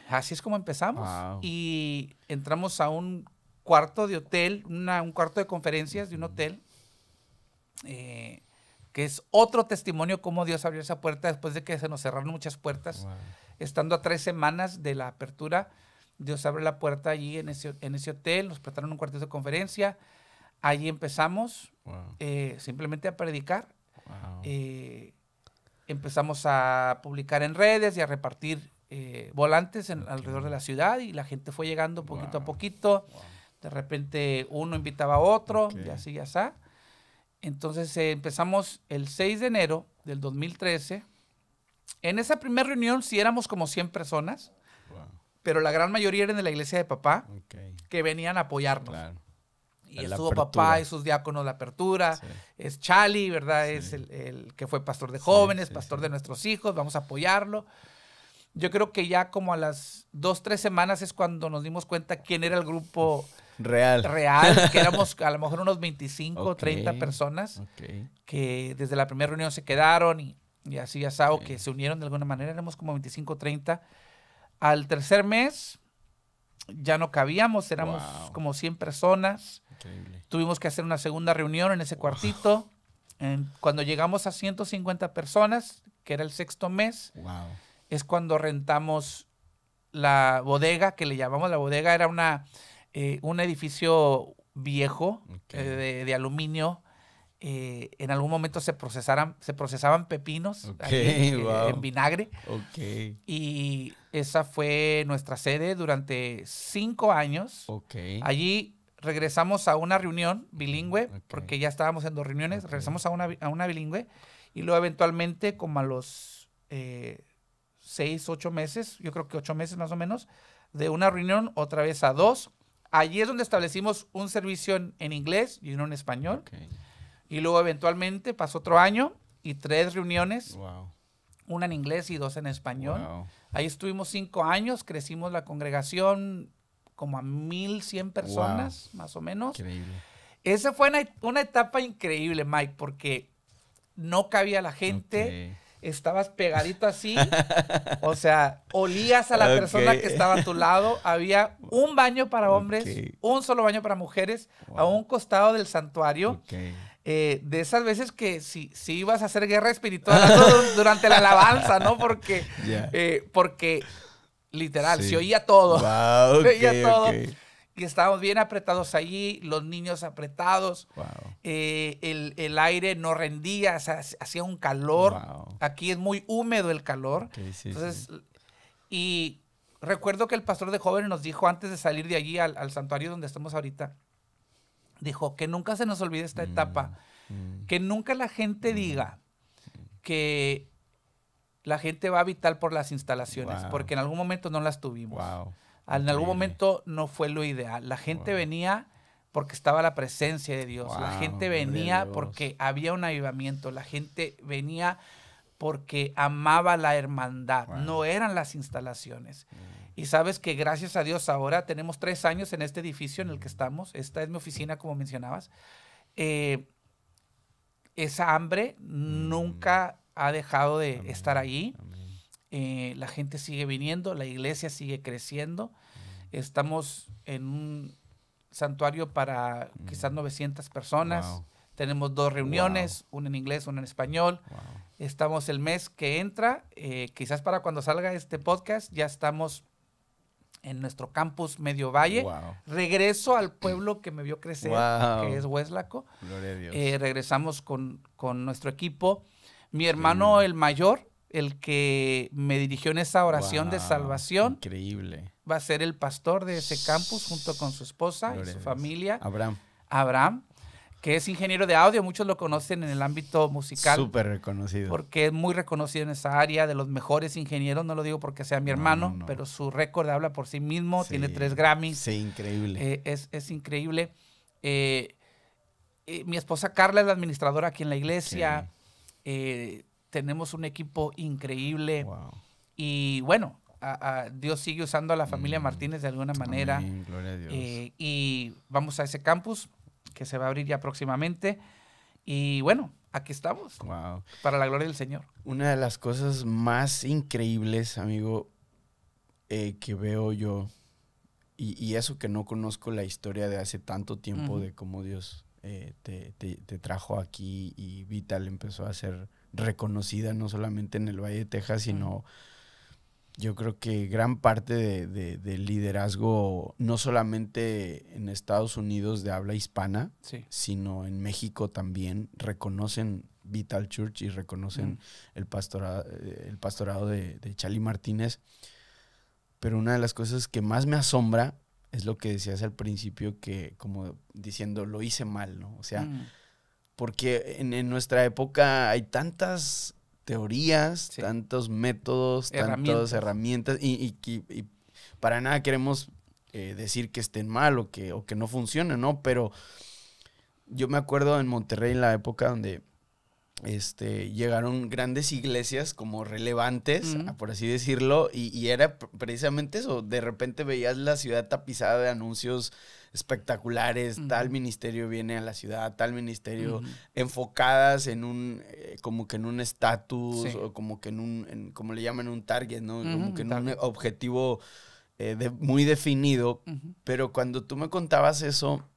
así es como empezamos. Y entramos a un cuarto de hotel, un cuarto de conferencias de un hotel, que es otro testimonio cómo Dios abrió esa puerta después de que se nos cerraron muchas puertas. Estando a 3 semanas de la apertura, Dios abre la puerta allí en ese hotel, nos prestaron un cuarto de conferencia. Allí empezamos simplemente a predicar. Empezamos a publicar en redes y a repartir volantes alrededor de la ciudad y la gente fue llegando poquito a poquito. De repente uno invitaba a otro y así ya está. Entonces empezamos el 6 de enero del 2013. En esa primera reunión sí éramos como 100 personas, pero la gran mayoría eran de la iglesia de papá que venían a apoyarnos. Y estuvo papá y sus diáconos la apertura. Es Chali, ¿verdad? Es el que fue pastor de jóvenes, pastor de nuestros hijos. Vamos a apoyarlo. Yo creo que ya como a las 2-3 semanas es cuando nos dimos cuenta quién era el grupo real, que éramos a lo mejor unos 25 30 personas que desde la primera reunión se quedaron y así ya sabes, que se unieron de alguna manera. Éramos como 25 30. Al tercer mes ya no cabíamos, éramos como 100 personas. Tuvimos que hacer una segunda reunión en ese cuartito. Cuando llegamos a 150 personas, que era el 6º mes, es cuando rentamos la bodega, que le llamamos la bodega. Era un edificio viejo de aluminio. En algún momento se procesaban pepinos en vinagre. Y esa fue nuestra sede durante 5 años. Allí regresamos a una reunión bilingüe, porque ya estábamos en 2 reuniones. Regresamos a una bilingüe y luego eventualmente como a los 6, 8 meses, yo creo que 8 meses más o menos, de una reunión otra vez a 2. Allí es donde establecimos un servicio en inglés y uno en español. Y luego eventualmente pasó otro año y 3 reuniones, una en inglés y 2 en español. Ahí estuvimos 5 años, crecimos la congregación como a 1,100 personas, más o menos. Increíble. Esa fue una etapa increíble, Mike, porque no cabía la gente, estabas pegadito así, o sea, olías a la persona que estaba a tu lado. Había un baño para hombres, un solo baño para mujeres, a un costado del santuario. De esas veces que si ibas a hacer guerra espiritual durante la alabanza, ¿no? Porque literal, se oía todo. Se oía todo. Y estábamos bien apretados allí, los niños apretados. El aire no rendía, o sea, hacía un calor. Aquí es muy húmedo el calor. Entonces, y recuerdo que el pastor de jóvenes nos dijo antes de salir de allí al santuario donde estamos ahorita, dijo que nunca se nos olvide esta etapa Que nunca la gente diga que la gente va a Vital por las instalaciones, porque en algún momento no las tuvimos. En algún momento no fue lo ideal. La gente venía porque estaba la presencia de Dios. La gente venía porque había un avivamiento. La gente venía porque amaba la hermandad. No eran las instalaciones. Y sabes que gracias a Dios ahora tenemos 3 años en este edificio en el que estamos. Esta es mi oficina, como mencionabas. Esa hambre nunca ha dejado de estar ahí. La gente sigue viniendo, la iglesia sigue creciendo. Estamos en un santuario para quizás 900 personas. Tenemos 2 reuniones, una en inglés, una en español. Estamos el mes que entra, quizás para cuando salga este podcast, ya estamos en nuestro campus Medio Valle. Regreso al pueblo que me vio crecer, que es Hueslaco. Gloria a Dios. Regresamos con nuestro equipo. Mi hermano, el mayor, el que me dirigió en esa oración de salvación. Increíble. Va a ser el pastor de ese campus junto con su esposa y su familia. Abraham, que es ingeniero de audio. Muchos lo conocen en el ámbito musical. Súper reconocido. Porque es muy reconocido en esa área, de los mejores ingenieros. No lo digo porque sea mi hermano, pero su récord habla por sí mismo. Tiene 3 Grammys. Sí, increíble. Es increíble. Mi esposa Carla es la administradora aquí en la iglesia. Tenemos un equipo increíble. Y bueno, Dios sigue usando a la familia Martínez de alguna manera. Amén, gloria a Dios. Y vamos a ese campus que se va a abrir ya próximamente. Y bueno, aquí estamos. Para la gloria del Señor. Una de las cosas más increíbles, amigo, que veo yo, y eso que no conozco la historia de hace tanto tiempo, de cómo Dios te trajo aquí y Vital empezó a ser reconocida no solamente en el Valle de Texas, sino yo creo que gran parte del liderazgo, no solamente en Estados Unidos de habla hispana, sino en México también, reconocen Vital Church y reconocen el pastorado de Chali Martínez. Pero una de las cosas que más me asombra es lo que decías al principio, que como diciendo, lo hice mal, ¿no? O sea, porque en nuestra época hay tantas teorías, tantos métodos, tantas herramientas, y para nada queremos decir que estén mal o que no funcionen, ¿no? Pero yo me acuerdo en Monterrey, en la época donde llegaron grandes iglesias como relevantes, por así decirlo, y era precisamente eso. De repente veías la ciudad tapizada de anuncios espectaculares, tal ministerio viene a la ciudad, tal ministerio, enfocadas en un, como que en un estatus, o como que como le llaman, un target, ¿no? Como que en un objetivo muy definido. Pero cuando tú me contabas eso,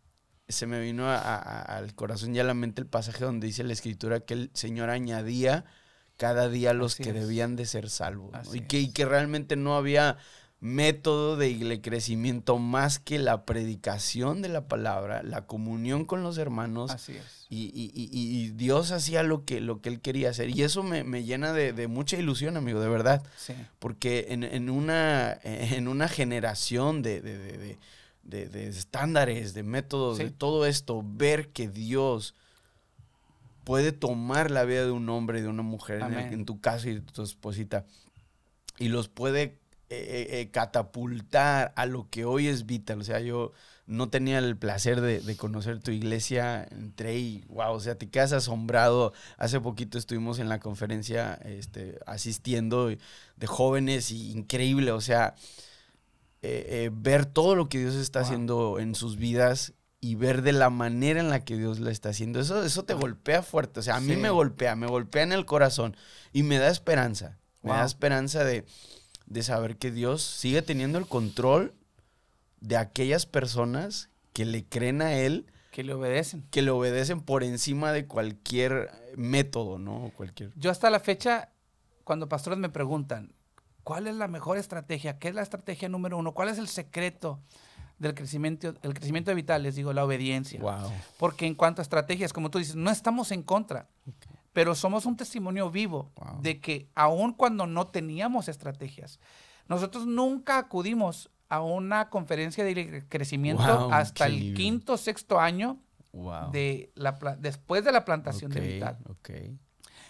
se me vino al corazón y a la mente el pasaje donde dice la Escritura que el Señor añadía cada día a los que debían de ser salvos, ¿no? Y que realmente no había método de crecimiento más que la predicación de la palabra, la comunión con los hermanos. Así es. Y Dios hacía lo que Él quería hacer. Y eso me llena de mucha ilusión, amigo, de verdad. Sí. Porque en una generación de estándares, de métodos, de todo esto, ver que Dios puede tomar la vida de un hombre y de una mujer, en tu caso y de tu esposita, y los puede catapultar a lo que hoy es Vital. O sea, yo no tenía el placer de conocer tu iglesia, entré y wow, o sea, te quedas asombrado. Hace poquito estuvimos en la conferencia asistiendo de jóvenes y increíble, o sea, ver todo lo que Dios está haciendo en sus vidas y ver de la manera en la que Dios la está haciendo. Eso te golpea fuerte. O sea, a mí me golpea en el corazón y me da esperanza. Me da esperanza de saber que Dios sigue teniendo el control de aquellas personas que le creen a Él. Que le obedecen. Que le obedecen por encima de cualquier método, ¿no? Yo hasta la fecha, cuando pastores me preguntan, ¿cuál es la mejor estrategia? ¿Qué es la estrategia número 1? ¿Cuál es el secreto del crecimiento de Vital? Les digo, la obediencia. Wow. Porque en cuanto a estrategias, como tú dices, no estamos en contra, pero somos un testimonio vivo de que aun cuando no teníamos estrategias, nosotros nunca acudimos a una conferencia de crecimiento hasta el 5º, 6º año Wow. después de la plantación de Vital.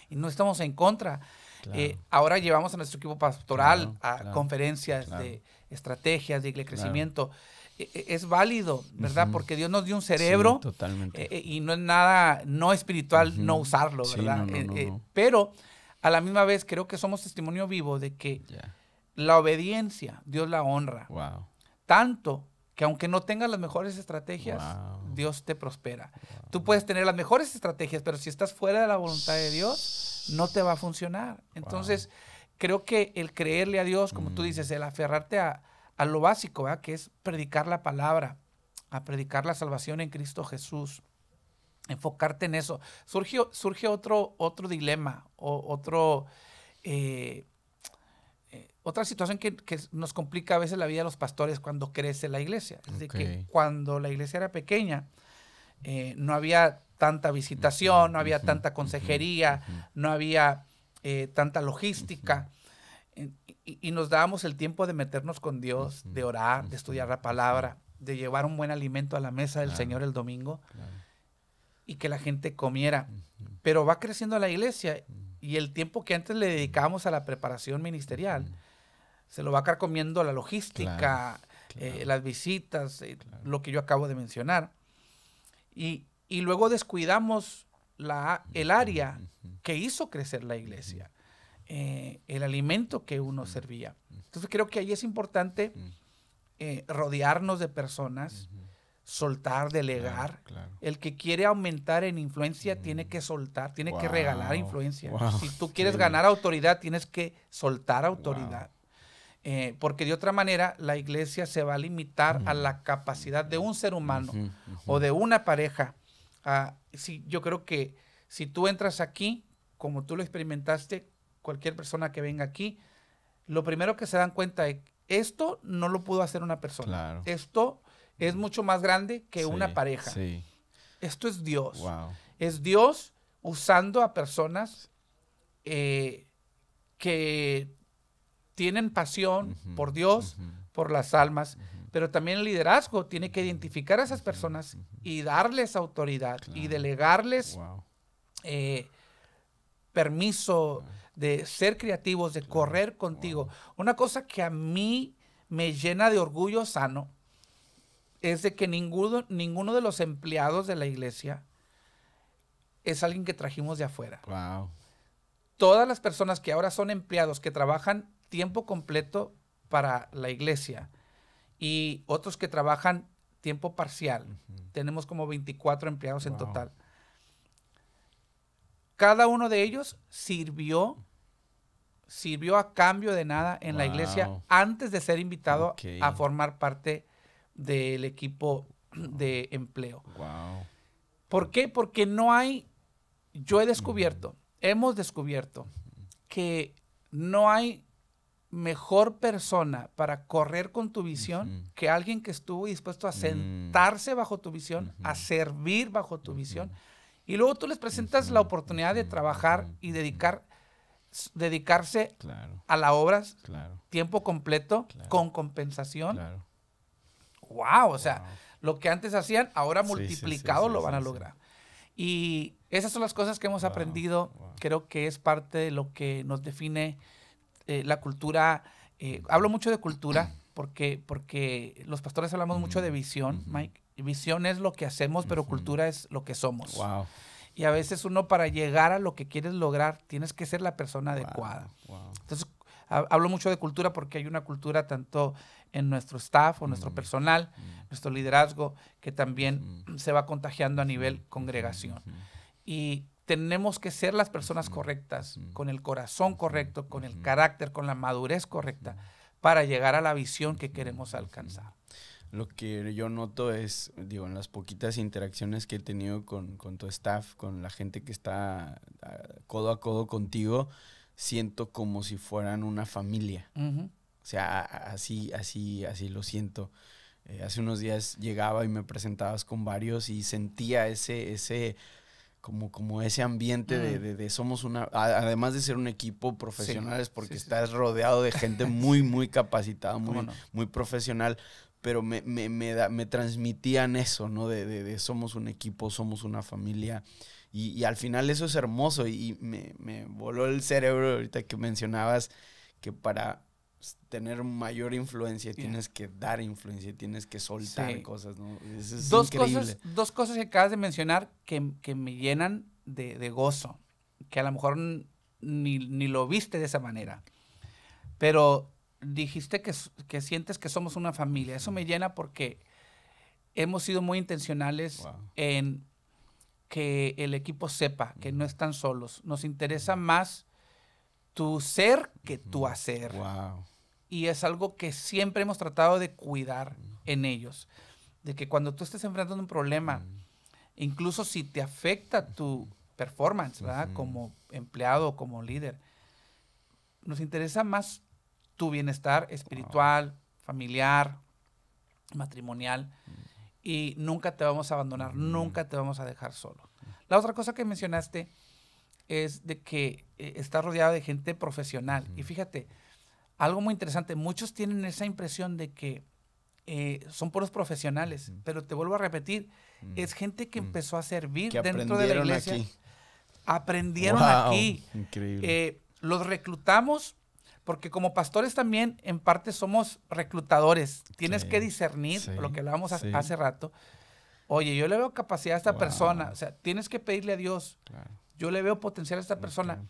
Y no estamos en contra. Claro. Ahora llevamos a nuestro equipo pastoral claro, a conferencias claro. de estrategias, de crecimiento. Claro. Es válido, ¿verdad? Porque Dios nos dio un cerebro. Sí, totalmente. Y no es nada no espiritual no usarlo, ¿verdad? Sí, no. Pero a la misma vez creo que somos testimonio vivo de que la obediencia, Dios la honra. Wow. Tanto que aunque no tengas las mejores estrategias, Dios te prospera. Tú puedes tener las mejores estrategias, pero si estás fuera de la voluntad de Dios, no te va a funcionar. Entonces, creo que el creerle a Dios, como tú dices, el aferrarte a lo básico, ¿verdad? Que es predicar la palabra, a predicar la salvación en Cristo Jesús, enfocarte en eso. Surge otro dilema, otra situación que nos complica a veces la vida de los pastores cuando crece la iglesia. Es decir, que cuando la iglesia era pequeña, no había tanta visitación, no había tanta consejería, no había tanta logística. Y nos dábamos el tiempo de meternos con Dios, de orar, de estudiar la palabra, de llevar un buen alimento a la mesa del Señor el domingo y que la gente comiera. Pero va creciendo la iglesia y el tiempo que antes le dedicábamos a la preparación ministerial se lo va carcomiendo la logística, las visitas, lo que yo acabo de mencionar. Y luego descuidamos el área que hizo crecer la iglesia. El alimento que uno servía. Entonces creo que ahí es importante rodearnos de personas, soltar, delegar. El que quiere aumentar en influencia tiene que soltar, tiene que regalar influencia. Si tú quieres ganar autoridad, tienes que soltar autoridad. Porque de otra manera la iglesia se va a limitar a la capacidad de un ser humano o de una pareja. Yo creo que si tú entras aquí, como tú lo experimentaste, cualquier persona que venga aquí, lo primero que se dan cuenta es esto no lo pudo hacer una persona. Claro. Esto es mucho más grande que una pareja. Sí. Esto es Dios. Wow. Es Dios usando a personas que tienen pasión por Dios, por las almas, pero también el liderazgo tiene que identificar a esas personas y darles autoridad y delegarles permiso de ser creativos, de correr contigo. Una cosa que a mí me llena de orgullo sano es de que ninguno de los empleados de la iglesia es alguien que trajimos de afuera. Wow. Todas las personas que ahora son empleados, que trabajan tiempo completo para la iglesia y otros que trabajan tiempo parcial, tenemos como 24 empleados en total. Cada uno de ellos sirvió a cambio de nada en la iglesia antes de ser invitado a formar parte del equipo de empleo. Wow. ¿Por qué? Porque hemos descubierto que no hay mejor persona para correr con tu visión que alguien que estuvo dispuesto a sentarse bajo tu visión, a servir bajo tu visión. Y luego tú les presentas la oportunidad de trabajar y dedicarse a la obra tiempo completo con compensación. Wow, o sea, lo que antes hacían, ahora multiplicado lo van a lograr. Y esas son las cosas que hemos aprendido. Creo que es parte de lo que nos define la cultura. Hablo mucho de cultura porque los pastores hablamos mucho de visión, Mike. Visión es lo que hacemos, pero cultura es lo que somos. Wow. Y a veces uno, para llegar a lo que quieres lograr, tienes que ser la persona adecuada. Entonces, hablo mucho de cultura porque hay una cultura tanto en nuestro staff o nuestro personal, nuestro liderazgo, que también se va contagiando a nivel congregación. Y tenemos que ser las personas correctas, con el corazón correcto, con el carácter, con la madurez correcta, para llegar a la visión que queremos alcanzar. Lo que yo noto es, en las poquitas interacciones que he tenido con tu staff, con la gente que está codo a codo contigo, siento como si fueran una familia. O sea, así lo siento. Hace unos días llegaba y me presentabas con varios y sentía ese como ese ambiente de somos una, además de ser un equipo profesionales, porque estás rodeado de gente muy, muy capacitada, muy profesional. pero me transmitían eso, ¿no? De somos un equipo, somos una familia. Y al final eso es hermoso. Y me voló el cerebro ahorita que mencionabas que para tener mayor influencia tienes que dar influencia, tienes que soltar cosas, ¿no? Eso es increíble. Dos cosas que acabas de mencionar que me llenan de gozo, que a lo mejor ni lo viste de esa manera. Pero dijiste que sientes que somos una familia. Eso me llena porque hemos sido muy intencionales en que el equipo sepa que no están solos. Nos interesa más tu ser que tu hacer. Y es algo que siempre hemos tratado de cuidar en ellos. De que cuando tú estés enfrentando un problema, incluso si te afecta tu performance, ¿verdad? Como empleado o como líder, nos interesa más tu bienestar espiritual, familiar, matrimonial, y nunca te vamos a abandonar, nunca te vamos a dejar solo. La otra cosa que mencionaste es de que estás rodeado de gente profesional. Y fíjate, algo muy interesante, muchos tienen esa impresión de que son puros profesionales, pero te vuelvo a repetir, es gente que empezó a servir que dentro de la iglesia. Aquí. Aprendieron aquí. Increíble. Los reclutamos porque como pastores también en parte somos reclutadores. Tienes que discernir, lo que hablábamos hace rato. Oye, yo le veo capacidad a esta persona. O sea, tienes que pedirle a Dios. Yo le veo potencial a esta persona.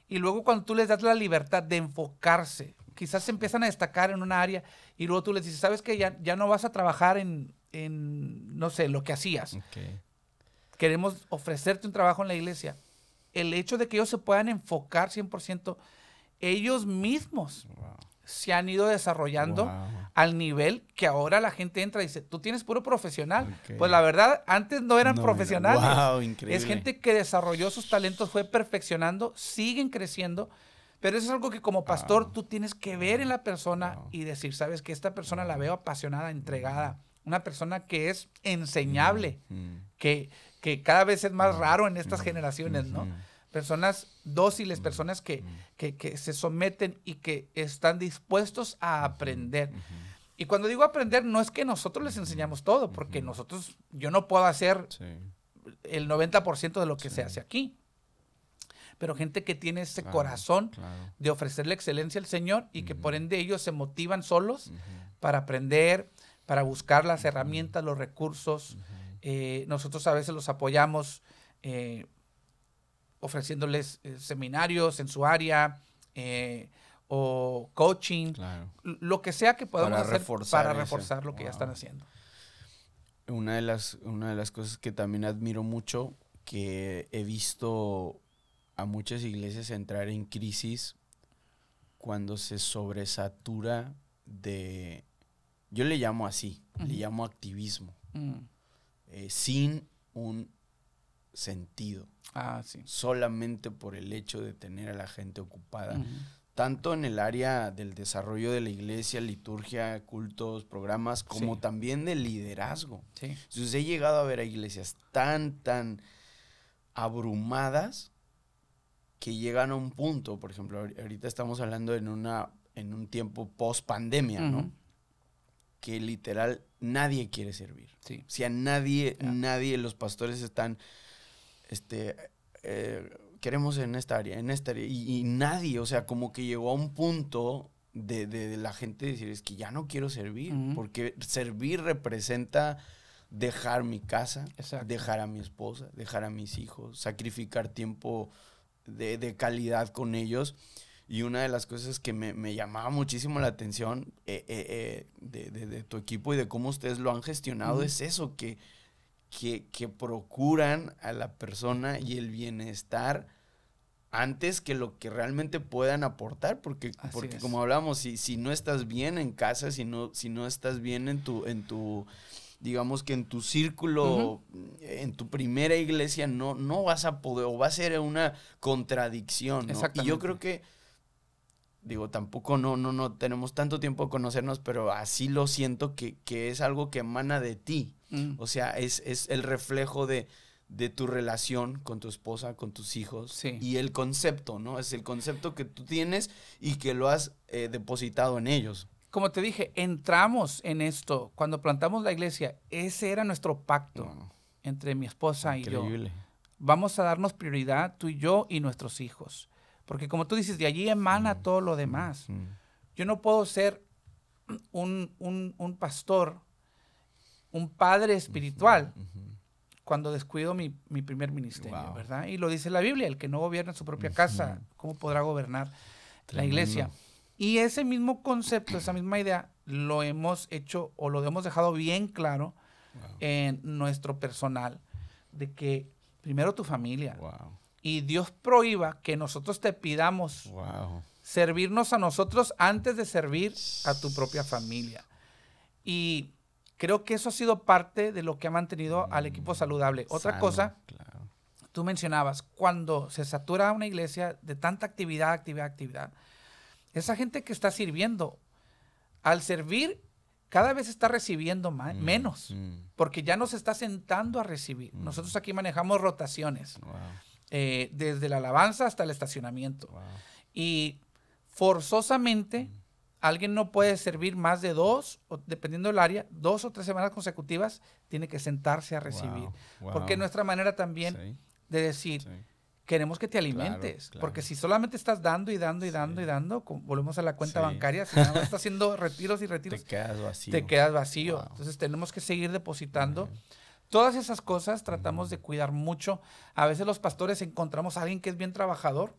Y luego cuando tú les das la libertad de enfocarse, quizás se empiezan a destacar en una área y luego tú les dices, ¿sabes qué? Ya no vas a trabajar en no sé, lo que hacías. Queremos ofrecerte un trabajo en la iglesia. El hecho de que ellos se puedan enfocar 100%, ellos mismos se han ido desarrollando al nivel que ahora la gente entra y dice, tú tienes puro profesional. Pues la verdad, antes no eran profesionales. Increíble. Es gente que desarrolló sus talentos, fue perfeccionando, siguen creciendo, pero eso es algo que como pastor tú tienes que ver en la persona y decir, sabes que esta persona la veo apasionada, entregada, una persona que es enseñable, que cada vez es más raro en estas generaciones, ¿no? Personas dóciles, personas que se someten y que están dispuestos a aprender. Y cuando digo aprender, no es que nosotros les enseñamos todo, porque yo no puedo hacer el 90% de lo que se hace aquí. Pero gente que tiene ese corazón de ofrecerle excelencia al Señor y que por ende ellos se motivan solos para aprender, para buscar las herramientas, los recursos. Nosotros a veces los apoyamos ofreciéndoles seminarios en su área o coaching, lo que sea que podamos hacer para reforzar lo que ya están haciendo. Una de las cosas que también admiro mucho, que he visto a muchas iglesias entrar en crisis cuando se sobresatura de, yo le llamo así, le llamo activismo, sin un sentido. Solamente por el hecho de tener a la gente ocupada, tanto en el área del desarrollo de la iglesia, liturgia, cultos, programas, como también del liderazgo. Entonces he llegado a ver a iglesias tan abrumadas que llegan a un punto, por ejemplo, ahorita estamos hablando en un tiempo post pandemia, ¿no? Que literal nadie quiere servir. O sea, nadie, los pastores están queremos en esta área, y nadie, o sea, como que llegó a un punto de la gente decir, es que ya no quiero servir, porque servir representa dejar mi casa, dejar a mi esposa, dejar a mis hijos, sacrificar tiempo de calidad con ellos. Y una de las cosas que me llamaba muchísimo la atención de tu equipo y de cómo ustedes lo han gestionado es eso, que procuran a la persona y el bienestar antes que lo que realmente puedan aportar, porque como hablamos, si no estás bien en casa, si no estás bien en tu digamos que en tu círculo, en tu primera iglesia, no vas a poder, o va a ser una contradicción, ¿no? Y yo creo que, tampoco no tenemos tanto tiempo de conocernos, pero así lo siento que es algo que emana de ti. O sea, es el reflejo de tu relación con tu esposa, con tus hijos, y el concepto, ¿no? Es el concepto que tú tienes y que lo has depositado en ellos. como te dije, entramos en esto. Cuando plantamos la iglesia, ese era nuestro pacto entre mi esposa y yo. Vamos a darnos prioridad, tú y yo y nuestros hijos. Porque como tú dices, de allí emana todo lo demás. Yo no puedo ser un pastor, un padre espiritual, cuando descuido mi primer ministerio, ¿verdad? Y lo dice la Biblia, el que no gobierna su propia casa, ¿cómo podrá gobernar la iglesia? Y ese mismo concepto, esa misma idea, lo hemos hecho o lo hemos dejado bien claro en nuestro personal, de que primero tu familia. Y Dios prohíba que nosotros te pidamos servirnos a nosotros antes de servir a tu propia familia. Y creo que eso ha sido parte de lo que ha mantenido al equipo saludable. Otra cosa, tú mencionabas, cuando se satura una iglesia de tanta actividad, esa gente que está sirviendo, al servir, cada vez está recibiendo menos, porque ya no se está sentando a recibir. Nosotros aquí manejamos rotaciones, desde la alabanza hasta el estacionamiento. Y forzosamente, alguien no puede servir más de 2, o dependiendo del área, 2 o 3 semanas consecutivas, tiene que sentarse a recibir. Porque es nuestra manera también de decir, queremos que te alimentes. Porque si solamente estás dando y dando y dando y dando, volvemos a la cuenta bancaria, si nada más estás haciendo retiros y retiros, te quedas vacío. Entonces tenemos que seguir depositando. Todas esas cosas tratamos de cuidar mucho. A veces los pastores encontramos a alguien que es bien trabajador,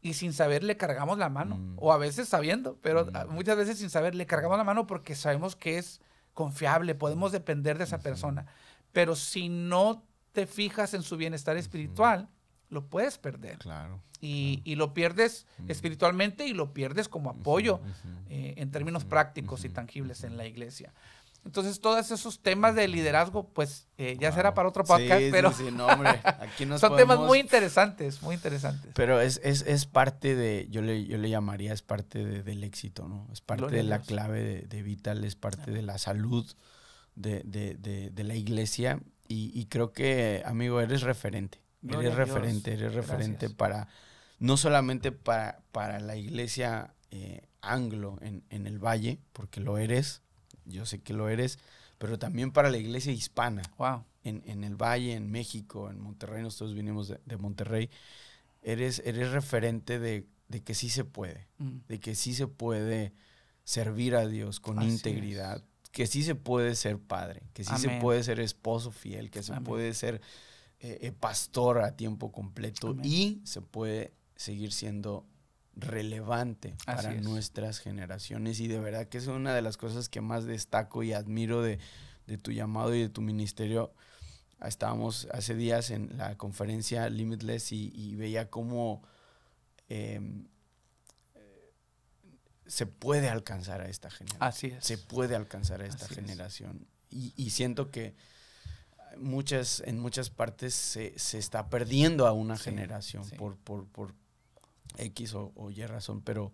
y sin saber le cargamos la mano, o a veces sabiendo, pero muchas veces sin saber le cargamos la mano porque sabemos que es confiable, podemos depender de esa persona. Pero si no te fijas en su bienestar espiritual, lo puedes perder. Y lo pierdes espiritualmente y lo pierdes como apoyo en términos prácticos y tangibles en la iglesia. Entonces, todos esos temas de liderazgo, pues, ya será para otro podcast, pero no, hombre, aquí son temas muy interesantes, muy interesantes. Pero es parte de, yo le llamaría, es parte del éxito, ¿no? Es parte de la clave de Vital, es parte de la salud de la iglesia, y creo que, amigo, eres referente. Eres referente para, no solamente para la iglesia anglo en el Valle, porque lo eres, yo sé que lo eres, pero también para la iglesia hispana. En el Valle, en México, en Monterrey, nosotros vinimos de Monterrey. Eres referente de que sí se puede, de que sí se puede servir a Dios con integridad, que sí se puede ser padre, que sí se puede ser esposo fiel, que se puede ser pastor a tiempo completo y se puede seguir siendo relevante para nuestras generaciones. Y de verdad que es una de las cosas que más destaco y admiro de tu llamado y de tu ministerio. Estábamos hace días en la conferencia Limitless y veía cómo se puede alcanzar a esta generación. Se puede alcanzar a esta generación. Y siento que en muchas partes se está perdiendo a una generación por X o Y razón, pero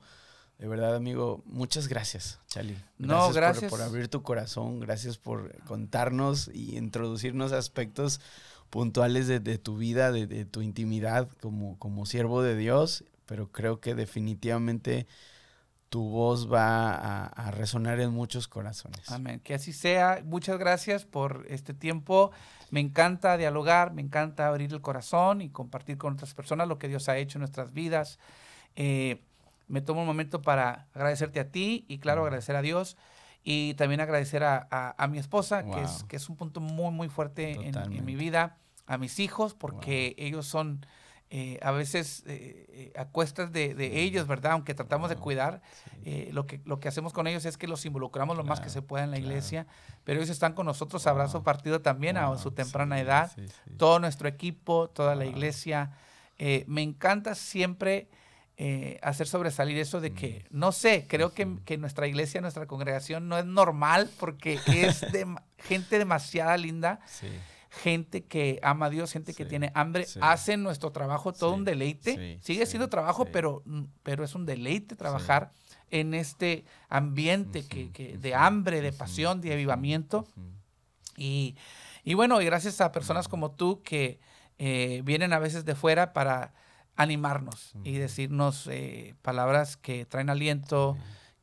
de verdad, amigo, muchas gracias, Chali. Gracias. Por abrir tu corazón, gracias por contarnos y introducirnos aspectos puntuales de tu vida, de tu intimidad como siervo de Dios, pero creo que definitivamente tu voz va a resonar en muchos corazones. Amén. Que así sea. Muchas gracias por este tiempo. Me encanta dialogar, me encanta abrir el corazón y compartir con otras personas lo que Dios ha hecho en nuestras vidas. Me tomo un momento para agradecerte a ti y, claro, agradecer a Dios y también agradecer a mi esposa, que es un punto muy, muy fuerte en mi vida, a mis hijos, porque ellos son a veces a cuestas de ellos, ¿verdad? Aunque tratamos de cuidar, lo que hacemos con ellos es que los involucramos lo más que se pueda en la iglesia, pero ellos están con nosotros, abrazo partido también a su temprana edad, todo nuestro equipo, toda la iglesia. Me encanta siempre hacer sobresalir eso de que, no sé, creo que nuestra iglesia, nuestra congregación no es normal porque es de gente demasiada linda. Gente que ama a Dios, gente que tiene hambre, hacen nuestro trabajo todo un deleite. Sigue siendo trabajo, pero es un deleite trabajar en este ambiente de hambre, de pasión, de avivamiento. Y bueno, y gracias a personas como tú que vienen a veces de fuera para animarnos y decirnos palabras que traen aliento,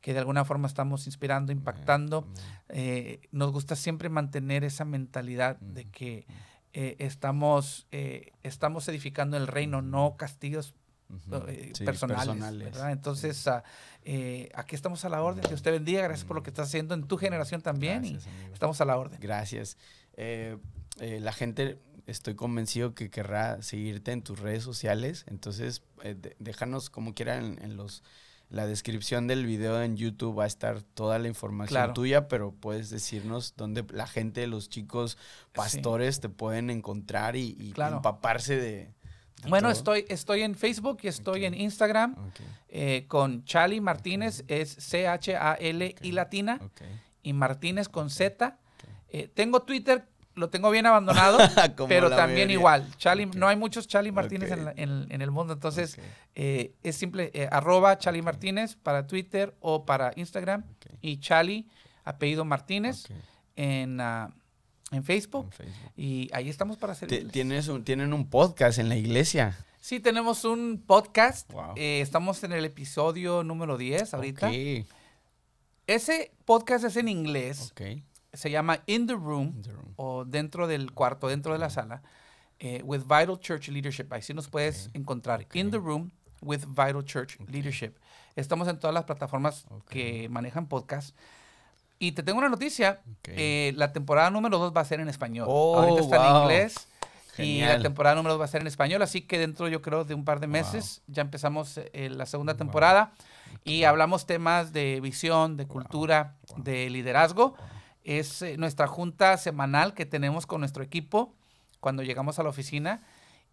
que de alguna forma estamos inspirando, impactando. Nos gusta siempre mantener esa mentalidad de que estamos edificando el reino, no castigos personales, ¿verdad? Entonces, aquí estamos a la orden. Dios te bendiga. Gracias por lo que estás haciendo en tu generación también. Gracias, y estamos a la orden. Gracias. La gente, estoy convencido que querrá seguirte en tus redes sociales. Entonces, déjanos como quiera en la descripción del video en YouTube va a estar toda la información tuya, pero puedes decirnos dónde la gente, los chicos pastores te pueden encontrar y empaparse de bueno, estoy en Facebook y estoy en Instagram con Chali Martínez, es C-H-A-L y latina, y Martínez con Z. Tengo Twitter, lo tengo bien abandonado, pero también igual. Chali, no hay muchos Chali Martínez en el mundo, entonces es simple, @Chali Martínez para Twitter o para Instagram, y Chali, apellido Martínez, en Facebook, y ahí estamos para servirles. ¿Tienen un podcast en la iglesia? Sí, tenemos un podcast. Wow. Estamos en el episodio número 10 ahorita. Ese podcast es en inglés. Se llama In the Room, o dentro del cuarto, dentro de la sala, with Vital Church Leadership. Ahí sí nos puedes encontrar. In the Room with Vital Church Leadership. Estamos en todas las plataformas que manejan podcast. Y te tengo una noticia. La temporada número 2 va a ser en español. Ahorita está en inglés. Genial. Y la temporada número 2 va a ser en español. Así que dentro, yo creo, de un par de meses ya empezamos la segunda temporada. Y hablamos temas de visión, de cultura, de liderazgo. Es nuestra junta semanal que tenemos con nuestro equipo cuando llegamos a la oficina.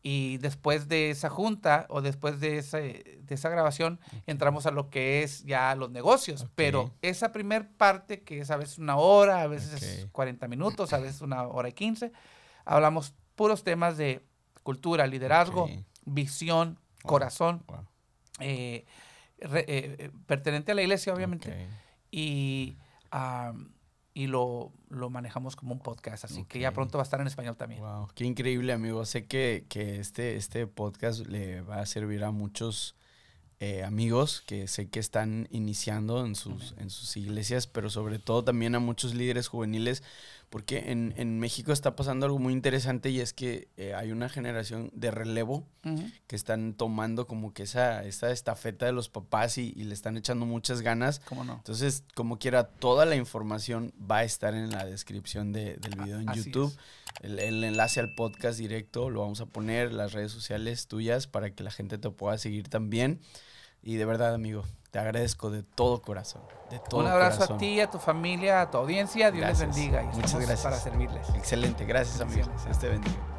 Y después de esa junta o después de esa grabación, entramos a lo que es ya los negocios. Pero esa primer parte, que es a veces una hora, a veces 40 minutos, a veces 1 hora y 15, hablamos puros temas de cultura, liderazgo, visión, corazón, pertenente a la iglesia, obviamente. Y lo manejamos como un podcast, así que ya pronto va a estar en español también. Wow, qué increíble, amigo. Sé que este podcast le va a servir a muchos amigos que sé que están iniciando en sus iglesias, pero sobre todo también a muchos líderes juveniles, porque en México está pasando algo muy interesante, y es que hay una generación de relevo que están tomando como que esa estafeta de los papás y le están echando muchas ganas. ¿Cómo no? Entonces, como quiera, toda la información va a estar en la descripción del video en YouTube. El enlace al podcast directo lo vamos a poner, las redes sociales tuyas, para que la gente te pueda seguir también. Y de verdad, amigo, te agradezco de todo corazón. Un abrazo a ti, a tu familia, a tu audiencia. Dios les bendiga. Y muchas gracias para servirles. Excelente. Gracias, amigo. Dios te bendiga.